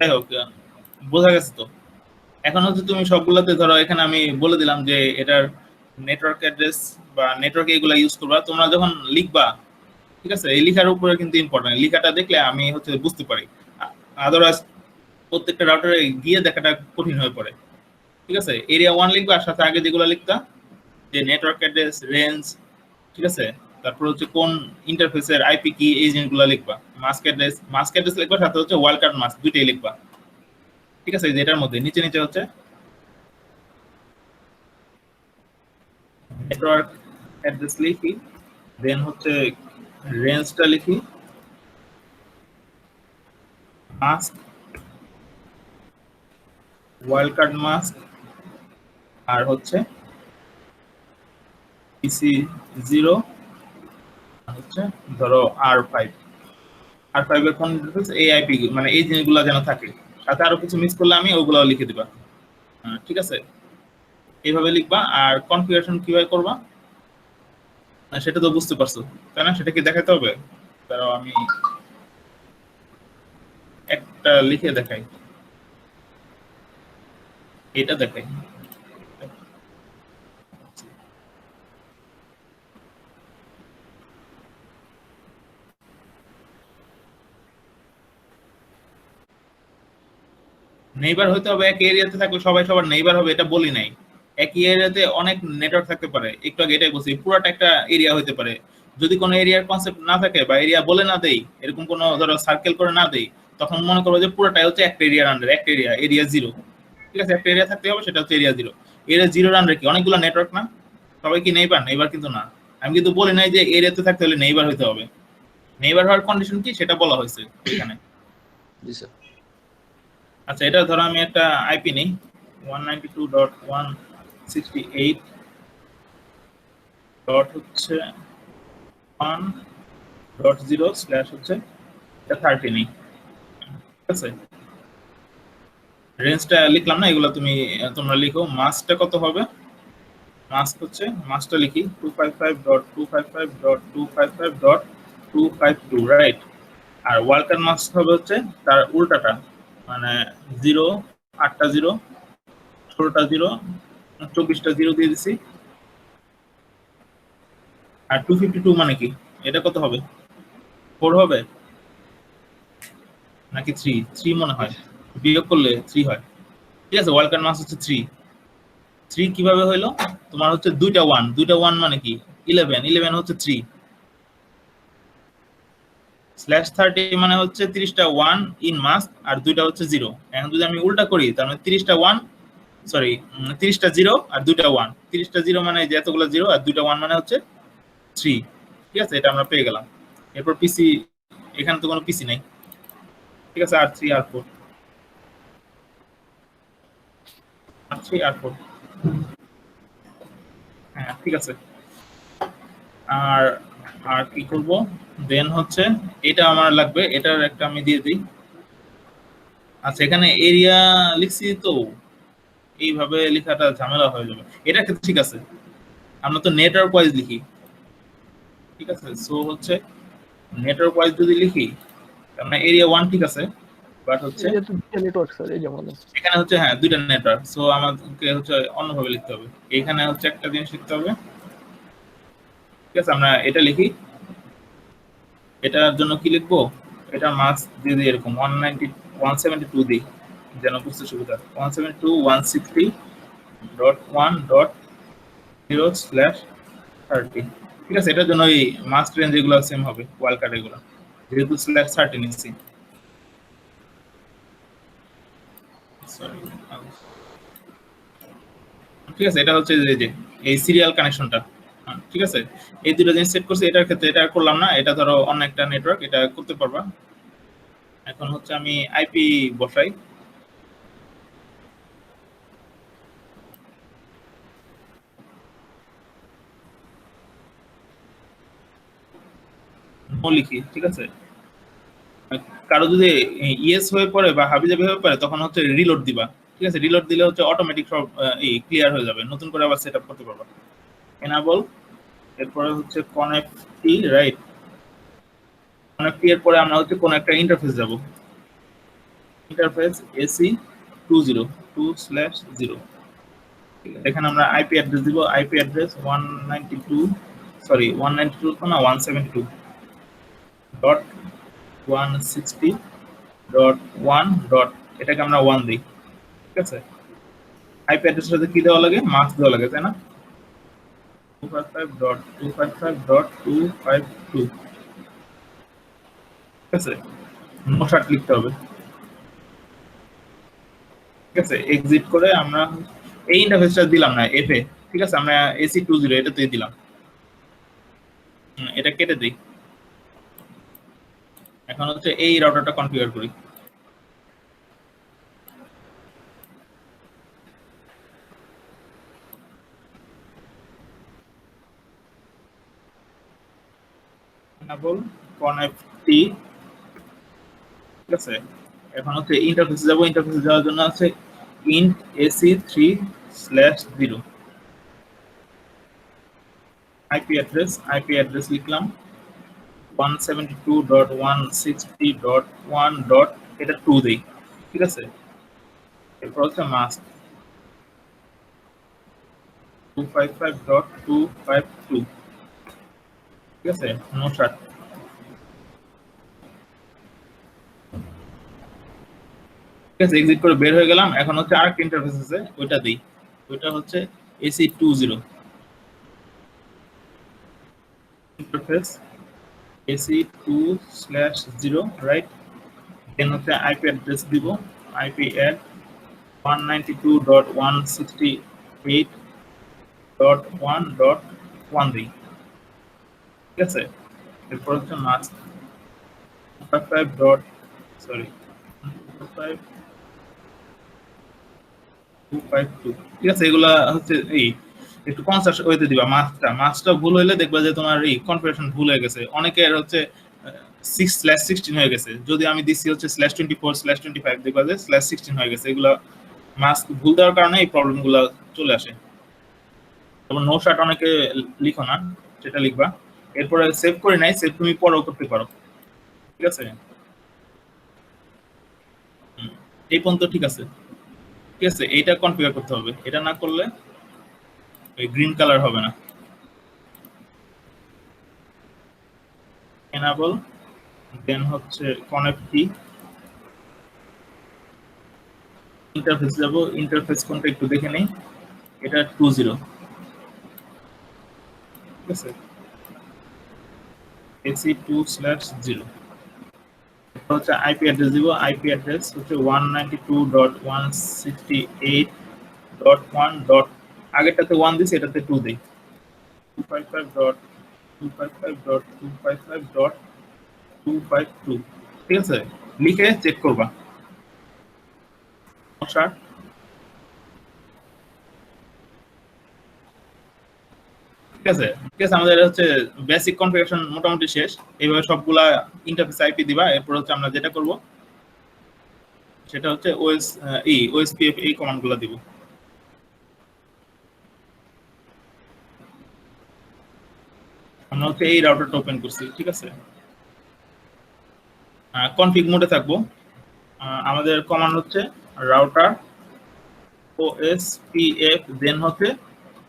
যাই হোক, বোঝা গেছে তো। এখন হচ্ছে তুমি সবগুলোতে ধরো, এখানে আমি বলে দিলাম যে এটার নেটওয়ার্ক অ্যাড্রেস বা নেটওয়ার্ক এগুলা ইউজ করবা তোমরা যখন লিখবা। ঠিক আছে, এই লেখার উপরে কিন্তু ইম্পর্টেন্ট, লেখাটা দেখলে আমি হচ্ছে বুঝতে পারি। আদারওয়াইজ প্রত্যেকটা রাউটারে গিয়ে দেখাটা কঠিন হয়ে পড়ে। ঠিক আছে, এরিয়া 1 লিখবা, আর সাথে আগে যেগুলো লিখতা যে নেটওয়ার্ক অ্যাড্রেস, রেঞ্জ, ঠিক আছে, তারপর হচ্ছে কোন ইন্টারফেসের আইপি কি, এই জিনিসগুলো লিখবা। মাস্ক অ্যাড্রেস লিখবা, সাথে হচ্ছে ওয়াইল্ড কার্ড মাস্ক, দুইটাই লিখবা। ঠিক আছে, যেটার মধ্যে নিচে নিচে হচ্ছে নেটওয়ার্ক অ্যাড্রেস লিখি, দেন হচ্ছে রেঞ্জটা লিখি, মাস্ক, ওয়াইল্ড কার্ড মাস্ক, আর হচ্ছে পিসি 0, হচ্ছে ধরো আর5 এর কোন ইন্টারফেস, এই আইপি, মানে এই জিনিসগুলো যেন থাকে। সাথে আরো কিছু মিস করলে আমি ওগুলো লিখে দিবা। ঠিক আছে, এইভাবে লিখবা। আর কনফিগারেশন কিভাবে করবা সেটা তো বুঝতে পারছো, তাই না? সেটা কি দেখাতে হবে? তাও আমি একটা লিখে দেখাই, এটা দেখাই। নেইবার হইতে হবে, এক এরিয়াতে থাকলে সবাই সবার নেইবার হবে এটা বলি নাই। একই এরিয়াতে অনেক নেটওয়ার্ক থাকতে পারে, একটু আগে এটাই বলছি, পুরোটা একটা এরিয়া হইতে পারে। যদি কোনো এরিয়ার কনসেপ্ট না থাকে বা এরিয়া বলে না দেই, এরকম কোনো ধরো সার্কেল করে না দেই, তখন মনে করবো যে পুরোটাই হচ্ছে একটা এরিয়ার আন্ডার, একটা এরিয়া 0। ঠিক আছে, একটা এরিয়া থাকতে হবে, সেটা হচ্ছে এরিয়া 0। এরিয়া 0 আন্ডার কি অনেকগুলো নেটওয়ার্ক না? সবাই কি নেইবার? নেইবার কিন্তু না। আমি কিন্তু বলি নাই যে এরিয়াতে থাকতে হলে নেইবার হইতে হবে। নেইবার হওয়ার কন্ডিশন কি সেটা বলা হয়েছে এখানে। জি স্যার। আচ্ছা, এটা ধরো আমি একটা আইপি নেই 192.168 ডট হচ্ছে 1.0 স্ল্যাশ হচ্ছে এটা 30 নেই। ঠিক আছে, রেঞ্জটা লিখলাম না, এগুলো তোমরা লিখো। মাস্কটা কত হবে? মাস্ক হচ্ছে, মাস্কটা লিখি 255.255.255.252, রাইট। আর ওয়ার্কার মাস্ক হবে হচ্ছে তার উল্টাটা, মানে 0, 8টা 0, 16টা 0, 24টা 0 দিয়ে দিছি। আর 252 মানে কি? এটা কত হবে? 4 হবে নাকি 3 মনে হয়, বিয়োগ করলে 3 হয়। ঠিক আছে, ওয়ার্কার মাস হচ্ছে 3 কিভাবে হইলো? তোমার হচ্ছে দুইটা 1 মানে কি 11 হচ্ছে 3 স্ল্যাশ 30 মানে হচ্ছে 30টা 1 ইন মাস্ক, আর দুইটা হচ্ছে 0। এখন যদি আমি উল্টা করি, তার মানে 30টা 1, সরি 30টা 0 আর দুইটা 1, 30টা 0 মানে যে এতগুলো 0 আর দুইটা 1 মানে হচ্ছে 3। ঠিক আছে, এটা আমরা পেয়ে গেলাম। এরপর পিসি, এখানে তো কোনো পিসি নাই। ঠিক আছে, R3 R4, হ্যাঁ ঠিক আছে। আর আর কি করব, দেন হচ্ছে এটা আমার লাগবে, এটার একটা আমি দিয়ে দিই। আচ্ছা, এখানে এরিয়া লিখছি তো, এইভাবে লেখাটা ঝামেলা হয়ে যাবে। এটা ক্ষেত্রে ঠিক আছে, আমরা তো নেটওয়ার্ক ওয়াইজ লিখি। ঠিক আছে, সো হচ্ছে নেটওয়ার্ক ওয়াইজ যদি লিখি, তার মানে এরিয়া 1 ঠিক আছে, বাট হচ্ছে এরিয়া তো দুটো নেটওয়ার্ক স্যার, এই যেমন এখানে হচ্ছে হ্যাঁ দুইটা নেটওয়ার্ক, সো আমাদেরকে হচ্ছে অন্যভাবে লিখতে হবে। এখানে হচ্ছে একটা জিনিস লিখতে হবে। ঠিক আছে, আমরা এটা লিখি। এটার জন্য কি লিখবো? এটা মার্কস দিয়ে দিই এরকম 172 দিই, যেন বুঝতে সুবিধা। 172.160.0/30। ঠিক আছে, এটার জন্য এই মাস্ক রেঞ্জ এগুলো সেম হবে, ওয়াইল্ড কার্ড এগুলো, যেহেতু /30 নিচ্ছি। ঠিক আছে, এটা হচ্ছে যে এই সিরিয়াল কানেকশনটা। ঠিক আছে, এই দুটো জিনিস সেট করছি। এটার ক্ষেত্রে এটা করলাম না, এটা ধরো অন্য একটা নেটওয়ার্ক, এটা করতে পারবা। এখন হচ্ছে আমি আইপি বসাই। নো লিখি, ঠিক আছে। কারো যদি ইয়েস হয়ে পড়ে বা হাবিজাবি হয়ে পড়ে তখন হচ্ছে রিলোড দিবা, ঠিক আছে। রিলোড দিলে হচ্ছে অটোমেটিক সব ক্লিয়ার হয়ে যাবে, নতুন করে আবার সেটআপ করতে পারবা। এনাবল, এরপরে হচ্ছে কনেক্টি, রাইট। কনেক্টি এর পরে আমরা হচ্ছে কোন একটা ইন্টারফেস যাব, ইন্টারফেস এসি 202/0। এখানে আমরা আইপি অ্যাড্রেস দিব, আইপি অ্যাড্রেস 192 তো না 172.160.1 ডট, এটাকে আমরা 1 দিই, ঠিক আছে। আইপি অ্যাড্রেসের সাথে কি দেওয়া লাগে, মাস্ক দেওয়া লাগে, তাই না। 255.255.252, ঠিক আছে। নো শার্ট লিখতে হবে, ঠিক আছে। এক্সিট করে আমরা এই ইন্টারফেসটা দিলাম না এফ এ, ঠিক আছে। আমরা এসি 20 এটাতে দিলাম, এটা কেটে দিই। এখন হচ্ছে এই রাউটারটা কনফিগার করি। enable connecti, ঠিক আছে। এখন হচ্ছে ইন্টারফেসে যাব, ইন্টারফেসে যাওয়ার জন্য আছে int ac3/0 আইপি অ্যাড্রেস লিখলাম 172.160.1 ডট, এটা 2 দেই, ঠিক আছে। এরপর হচ্ছে মাস্ক 255.252, ঠিক আছে। নো শার্ট, ঠিক আছে। এক্সিট করে বের হয়ে গেলাম। এখন হচ্ছে আরেকটা ইন্টারফেস আছে, ওইটা দিই, ওইটা হচ্ছে AC20 interface AC2/0, right. Then হচ্ছে আইপি অ্যাড্রেস দিব, আইপি অ্যাড 192.168.1.1 দিই, ঠিক আছে। এরপর হচ্ছে মাস্ক 55 ডট, সরি 252, ঠিক আছে। এগুলা হচ্ছে এই একটু কনসাস ওয়েতে দিবা। মাস্কটা ভুল হইলে দেখবা যে তোমার এই কনফিগারেশন ভুল হয়ে গেছে। অনেকের হচ্ছে 6/16 হয়ে গেছে, যদি আমি দিছি হচ্ছে /24/25 দেখবা যে /16 হয়ে গেছে। এগুলা মাস্ক ভুল দেওয়ার কারণে এই প্রবলেমগুলো চলে আসে। তারপর নো শার্ট অনেকে লিখো না, সেটা লিখবা। এরপরে সেভ করে নাই, সেভ তুমি পরেও করতে পারো, ঠিক আছে। এই পর্যন্ত ঠিক আছে, ঠিক আছে। এইটা কনফিগার করতে হবে, এটা না করলে ওই গ্রিন কালার হবে না। enable, দেন হচ্ছে কনেক্টি, ইন্টারফেস যাব। ইন্টারফেস কোনটা একটু দেখে নেই, এটা 20, ঠিক আছে। AC2/0 হচ্ছে আইপি অ্যাড্রেস দিব, আইপি অ্যাড্রেস হচ্ছে 192.168.1 ডট, আগেরটাতে 1 দিছি, এটাতে 2 দেই, 255.255.252, ঠিক আছে। লিখে চেক করবা। শার্ট, ঠিক আছে, ঠিক আছে। আমাদের হচ্ছে বেসিক কনফিগারেশন মোটামুটি শেষ। এইভাবে সবগুলা ইন্টারফেস আইপি দিবা। এরপর হচ্ছে আমরা যেটা করব সেটা হচ্ছে ওএসপিএফ এই কমান্ডগুলো দিব। আমরা হচ্ছে এই রাউটারটা ওপেন করছি, ঠিক আছে। কনফিগ মোডে থাকবো। আমাদের কমান্ড হচ্ছে রাউটার ওএসপিএফ, দেন হচ্ছে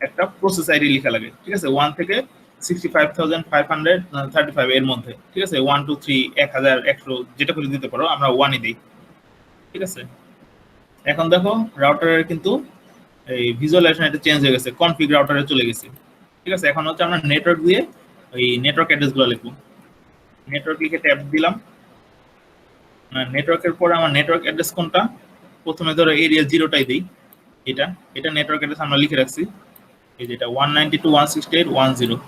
একটা প্রসেস আইডি লেখা লাগে, ঠিক আছে। 1 থেকে 65,535 এর মধ্যে, ঠিক আছে। 1 2 3 1000 100 যেটা করে দিতে পারো, আমরা 1 ই দিই, ঠিক আছে। এখন দেখো রাউটারের কিন্তু এই ভিজুয়ালাইজেশন এটা চেঞ্জ হয়ে গেছে, কনফিগ রাউটারে চলে গেছে, ঠিক আছে। এখন হচ্ছে আমরা নেটওয়ার্ক দিয়ে ওই নেটওয়ার্ক অ্যাড্রেসগুলো লিখবো। নেটওয়ার্ক লিখে ট্যাব দিলাম। নেটওয়ার্কের পরে আমার নেটওয়ার্ক অ্যাড্রেস কোনটা, প্রথমে ধরো এরিয়া 0টাই দিই, এটা নেটওয়ার্ক অ্যাড্রেস আমরা লিখে রাখছি, এই যেটা 192.168.10,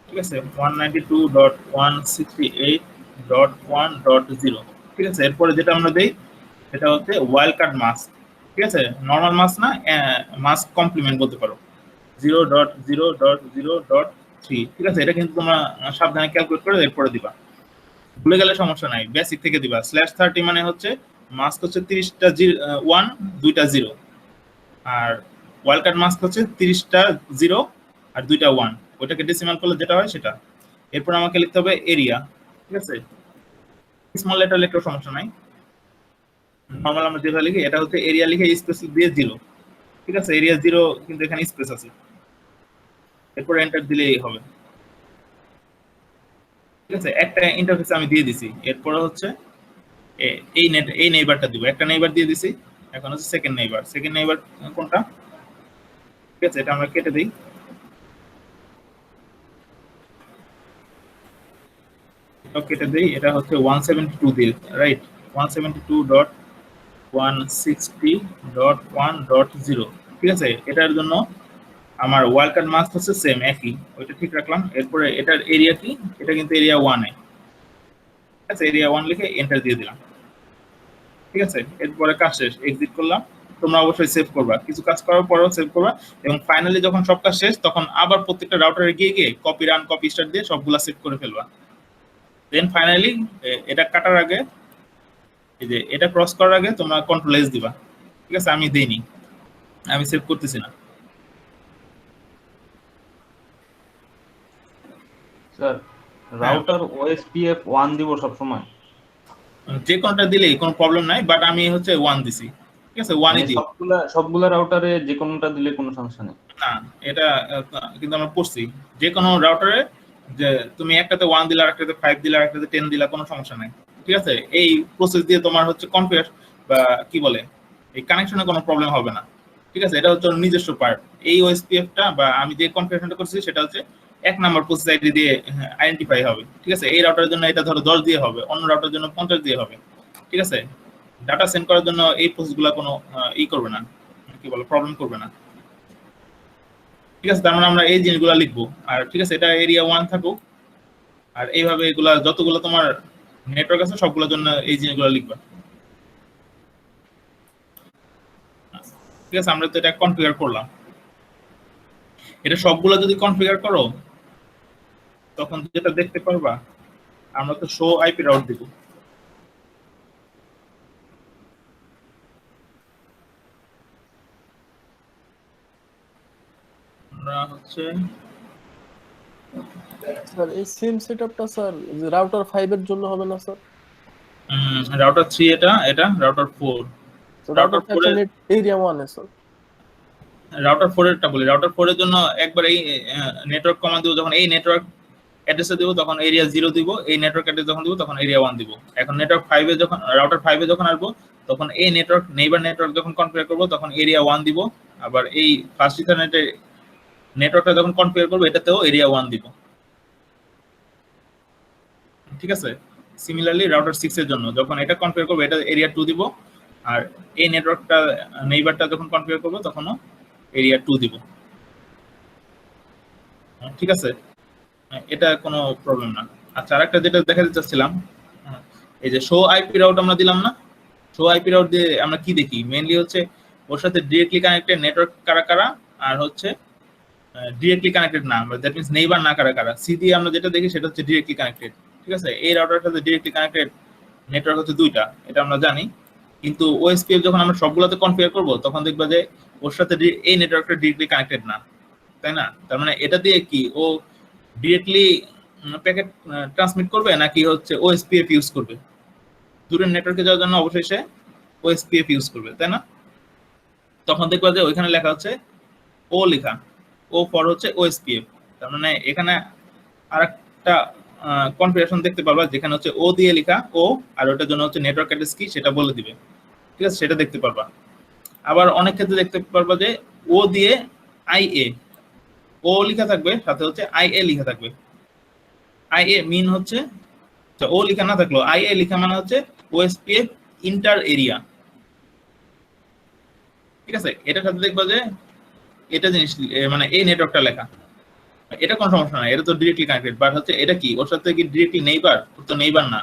ঠিক আছে। 192.168.1.0, ঠিক আছে। এরপরে যেটা আমরা দেই সেটা হচ্ছে ওয়াইল্ড কার্ড মাস্ক, ঠিক আছে। নর্মাল মাস্ক না, মাস্ক কমপ্লিমেন্ট বলতে পারো, 0.0.0. 3, ঠিক আছে? এটা কিন্তু তোমরা সাবধানে ক্যালকুলেট করে এরপরে দিবা। ভুলে গেলে সমস্যা নাই, বেসিক থেকে দিবা। /30 মানে হচ্ছে মাস্ক হচ্ছে 30টা 1 2টা 0, আর ওয়াইল্ড কার্ড মাস্ক হচ্ছে 30টা 0 আর 2টা 1, ওইটাকে ডেসিমাল করলে যেটা হয় সেটা। এরপর আমাকে লিখতে হবে এরিয়া, ঠিক আছে? স্মল লেটার লিখলেও সমস্যা নাই, নরমাল আমরা যেটা লিখি এটা হচ্ছে এরিয়া লিখে স্পেস দিয়ে 0, ঠিক আছে? এরিয়া 0 কিন্তু এখানে স্পেস আছে, এরপর এন্টার দিলেই হবে, ঠিক আছে? একটা ইন্টারফেস আমি দিয়ে দিছি। এরপর হচ্ছে এই নেইবারটা দিব, একটা নেইবার দিয়ে দিছি। এখন হচ্ছে সেকেন্ড নেইবার কোনটা, ঠিক আছে? এটা আমরা কেটে দিই, কেটে দিই। এটা হচ্ছে 172 দিয়ে, রাইট? 172.160.1.0, ঠিক আছে? এটার জন্য আমার ওয়াইল্ড কার্ড মাস্ক হচ্ছে সেম একই, ওইটা ঠিক রাখলাম। এরপরে এটার এরিয়া কি, এটা কিন্তু এরিয়া 1 এ, ঠিক আছে? এরিয়া 1 লিখে এন্টার দিয়ে দিলাম, ঠিক আছে? এরপরে কাজ শেষ, এক্সিট করলাম। তোমরা অবশ্যই সেভ করবা, কিছু কাজ করার পরেও সেভ করবা, এবং ফাইনালি যখন সব কাজ শেষ তখন আবার প্রত্যেকটা রাউটারে গিয়ে কপি রান কপি স্টার্ট দিয়ে সবগুলা সেভ করে ফেলবা। দেন ফাইনালি এটা কাটার আগে, এই যে এটা ক্রস করার আগে তোমরা কন্ট্রোল এস দিবা, ঠিক আছে? আমি দেইনি, আমি সেভ করতেছি না। স্যার রাউটার ওএসপিএফ 1 দিব সব সময়? যে কোনটা দিলেই কোনো প্রবলেম নাই, বাট আমি হচ্ছে 1 দিছি, ঠিক আছে? 1ই দিও। সবগুলা রাউটারে যে কোনোটা দিলে কোনো সমস্যা নেই? না, এটা কিন্তু আমরা পড়ছি যে কোনো রাউটারে যে তুমি একটাতে 1 দিলা, আরেকটাতে 5 দিলা, আরেকটাতে 10 দিলা, কোনো সমস্যা নাই, ঠিক আছে? এই প্রসেস দিয়ে তোমার হচ্ছে কনফিগার বা কি বলে এই কানেকশনে কোনো প্রবলেম হবে না, ঠিক আছে? এটা হচ্ছে ওর নিজস্ব পার্ট। এই ওএসপিএফটা বা আমি যে কনফিগারেশনটা করছি সেটা হচ্ছে 1 নাম্বার প্রসেস আইডি দিয়ে আইডেন্টিফাই হবে, ঠিক আছে? এই রাউটারের জন্য এটা ধরো 10 দিয়ে হবে, অন্য রাউটারের জন্য 50 দিয়ে হবে, ঠিক আছে? ডাটা সেন্ড করার জন্য এই প্রসেসগুলো কোনো করবে না, কি বলে, প্রবলেম করবে না, ঠিক আছে? তার মানে আমরা এই জিনিসগুলো লিখবো। আর ঠিক আছে, এটা এরিয়া 1 থাকুক, আর এইভাবে এগুলা যতগুলো তোমার নেটওয়ার্ক আছে সবগুলোর জন্য এই জিনিসগুলো লিখবা, ঠিক আছে? আমরা তো এটা কনফিগার করলাম। এটা সবগুলো যদি কনফিগার করো তখন যেটা দেখতে পারবা, আমরা তো শো আইপি রাউট দিব। আমরা হচ্ছে স্যার এই সেম সেটআপটা স্যার রাউটার 5 এর জন্য হবে না স্যার? রাউটার 3, এটা রাউটার 4। রাউটার 5 এর এরিয়া 1 এ স্যার। রাউটার 4 এরটা বলি, রাউটার 4 এর জন্য একবার এই নেটওয়ার্ক কমান্ড দিব, যখন এই নেটওয়ার্ক অ্যাড্রেসে দিব তখন এরিয়া 0 দিব, এই নেটওয়ার্ক অ্যাড্রেস যখন দিব তখন এরিয়া 1 দিব। এখন নেটওয়ার্ক 5 এ যখন রাউটার 5 এ যখন আসবো তখন এই নেটওয়ার্ক নেইবার নেটওয়ার্ক যখন কনফিগার করব তখন এরিয়া 1 দিব, আবার এই ফার্স্ট ইথারনেটে নেটওয়ার্কটা যখন কনফিগার করব এটাতেও এরিয়া 1 দিব, ঠিক আছে? সিমিলারলি রাউটার 6 এর জন্য যখন এটা কনফিগার করব এটা এরিয়া 2 দিব, আর এই নেটওয়ার্কটা নেইবারটা যখন কনফিগার করব তখনও এরিয়া 2 দিব, ঠিক আছে? এটা কোনো প্রবলেম না। আচ্ছা, আরেকটা যেটা দেখাতে চাচ্ছিলাম, এই যে শো আইপি রাউট আমরা দিলাম না, শো আইপি রাউট দিয়ে আমরা কি দেখি? মেইনলি হচ্ছে ওর সাথে ডিরেক্টলি কানেক্টেড নেটওয়ার্ক কারা কারা, আর হচ্ছে ডিরেক্টলি কানেক্টেড না, দ্যাট মিন্স নেইবার না কারা কারা। সি দিয়ে আমরা যেটা দেখি সেটা হচ্ছে ডিরেক্টলি কানেক্টেড, ঠিক আছে? এই রাউটারের সাথে ডিরেক্টলি কানেক্টেড নেটওয়ার্ক হচ্ছে 2টা, এটা আমরা জানি। কিন্তু ওএসপিএফ যখন আমরা সবগুলোতে কনফিগার করব তখন দেখবা যে ওর সাথে এই নেটওয়ার্কটা ডিরেক্টলি কানেক্টেড না, তাই না? তার মানে এটা দিয়ে কি ও ডিরেক্টলি প্যাকেট ট্রান্সমিট করবে নাকি হচ্ছে ওএসপিএফ ইউজ করবে? দূরের নেটওয়ার্কে যাওয়ার জন্য অবশ্যই সে ওএসপিএফ ইউজ করবে, তাই না? তখন দেখবা যে ওইখানে লেখা হচ্ছে ও লেখা, ও ফর হচ্ছে ওএসপিএফ। তার মানে এখানে আরেকটা কনফিগারেশন দেখতে পারবা যেখানে হচ্ছে ও দিয়ে লেখা ও, আর ওটার জন্য হচ্ছে নেটওয়ার্ক অ্যাড্রেস কি সেটা বলে দিবে, ঠিক আছে? সেটা দেখতে পারবা। আবার অনেক ক্ষেত্রে দেখতে পারবা যে ও দিয়ে আইএ, ও লেখা থাকবে, সাথে হচ্ছে আইএ লেখা থাকবে। আইএ মিন হচ্ছে, ও লেখা না থাকলো আইএ লেখা মানে হচ্ছে ওএসপিএফ ইন্টার এরিয়া, ঠিক আছে? এটার সাথে দেখবা যে এটা জিনিস মানে এই নেটওয়ার্কটা লেখা, এটা কোনো সমস্যা নাই, এটা তো ডিরেক্টলি কানেক্টেড। বাট হচ্ছে এটা কি ওর সাথে কি ডিরেক্টলি নেইবার? ওর তো নেইবার না।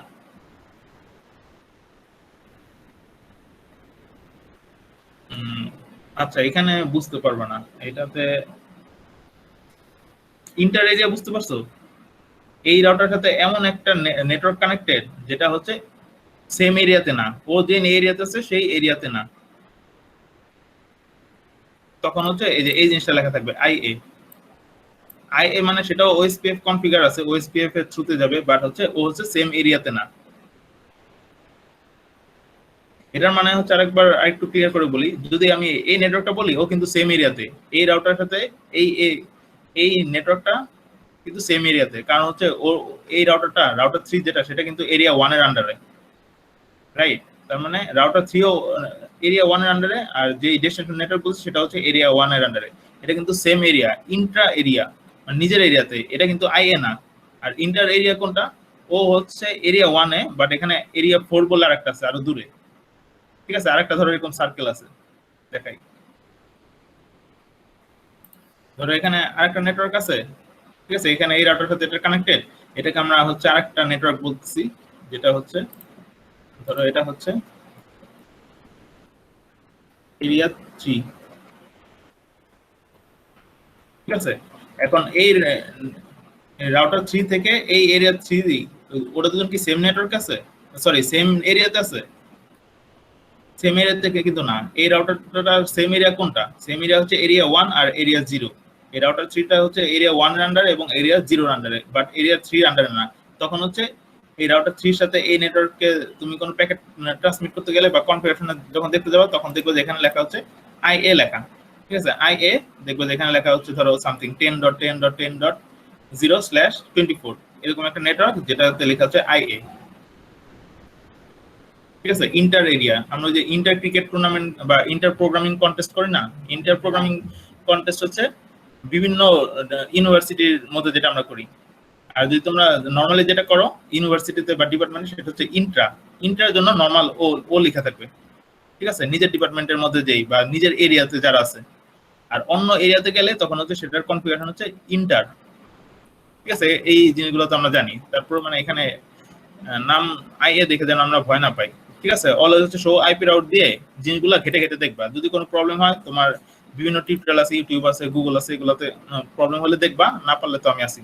আচ্ছা, এখানে বুঝতে পারবে না, এটাতে ইন্টার এরিয়া বুঝতে পারছো? এই রাউটার সাথে এমন একটা নেটওয়ার্ক কানেক্টেড যেটা হচ্ছে সেম এরিয়াতে না, ও যে এরিয়াতে আছে সেই এরিয়াতে না। তখন হচ্ছে এই জিনিসটা লেখা থাকবে আইএ। আইএ মানে সেটাও ওএসপিএফ কনফিগার আছে, ওএসপিএফ এর থ্রুতে যাবে, বাট হচ্ছে ও হচ্ছে সেম এরিয়াতে না। এটার মানে হচ্ছে আরেকটু ক্লিয়ার করে বলি, যদি আমি এই নেটওয়ার্কটা বলি ও কিন্তু সেম এরিয়াতে, এই রাউটার সাথে এই নেটওয়ার্কটা কিন্তু সেম এরিয়াতে, কারণ হচ্ছে ও এই রাউটার 3 যেটা সেটা কিন্তু এরিয়া 1 এর আন্ডারে, রাইট? তার মানে রাউটার 3 ও এরিয়া 1 এর আন্ডারে, আর যে ডেস্টিনেশন নেটওয়ার্ক বলছে সেটা হচ্ছে এরিয়া 1 এর আন্ডারে। এটা কিন্তু সেম এরিয়া, ইন্ট্রা এরিয়া মানে নিজের এরিয়াতে, এটা কিন্তু আইএ না। আর ইন্টার এরিয়া কোনটা? ও হচ্ছে এরিয়া 1 এ, বাট এখানে এরিয়া 4 বলে আরেকটা আছে আরো দূরে, ঠিক আছে? আরেকটা ধরো এরকম সার্কেল আছে, দেখাই। ধরো এখানে আরেকটা নেটওয়ার্ক আছে, ঠিক আছে? এখানে এই রাউটার সাথে এটা কানেক্টেড, এটাকে আমরা হচ্ছে আরেকটা নেটওয়ার্ক বলতেছি, যেটা হচ্ছে ধরো এটা হচ্ছে এরিয়া 3, ঠিক আছে? এখন এই রাউটার 3 থেকে এই এরিয়া 3, ওটা দুজন কি সেম নেটওয়ার্ক আছে? সরি, সেম এরিয়াতে আছে? সেম এরিয়া থেকে কিন্তু না। এই রাউটারটা সেম এরিয়া কোনটা? সেম এরিয়া হচ্ছে এরিয়া 1 আর এরিয়া 0। এই রাউটার 3টা হচ্ছে এরিয়া 1 এর আন্ডারে এবং এরিয়া 0 এর আন্ডারে, বাট এরিয়া 3 এর আন্ডারে না। তখন হচ্ছে এই রাউটার 3 এর সাথে এই নেটওয়ার্ককে তুমি কোনো প্যাকেট ট্রান্সমিট করতে গেলে বা কনফিগারেশনে যখন দেখতে যাবে তখন দেখবে যে এখানে লেখা হচ্ছে আইএ লেখা, ঠিক আছে? আইএ দেখবে যে এখানে লেখা হচ্ছে ধরো সামথিং 10.10.10.0/24, এরকম একটা নেটওয়ার্ক যেটাতে লেখা হচ্ছে আইএ, ঠিক আছে? Inter area. আমরা যে ইন্টার ক্রিকেট টুর্নামেন্ট বা ইন্টার প্রোগ্রামিং কন্টেস্ট করি না, ইন্টার প্রোগ্রামিং কন্টেস্ট হচ্ছে বিভিন্ন ইউনিভার্সিটির মধ্যে যেটা আমরা করি। আর যদি তোমরা নরমালি যেটা করো ইউনিভার্সিটিতে বা ডিপার্টমেন্টে, সেটা হচ্ছে ইন্টার জন্য নরমাল ও লেখা থাকবে, ঠিক আছে? নিজের ডিপার্টমেন্টের মধ্যে যেই বা নিজের এরিয়াতে যারা আছে। আর অন্য এরিয়াতে গেলে তখন হচ্ছে সেটার কনফিগারেশন হচ্ছে ইন্টার, ঠিক আছে? এই জিনিসগুলো তো আমরা জানি। তারপর মানে এখানে নাম আইএ দেখে যেন আমরা ভয় না পাই, ঠিক আছে? অলওয়েজ হচ্ছে শো আইপি রাউট দিয়ে জিনিসগুলো ঘেটে দেখবা। যদি কোনো প্রবলেম হয়, তোমার বিভিন্ন টিউটোরিয়াল আছে, ইউটিউব আছে, গুগল আছে, এগুলোতে প্রবলেম হলে দেখবা, না পারলে তো আমি আছি।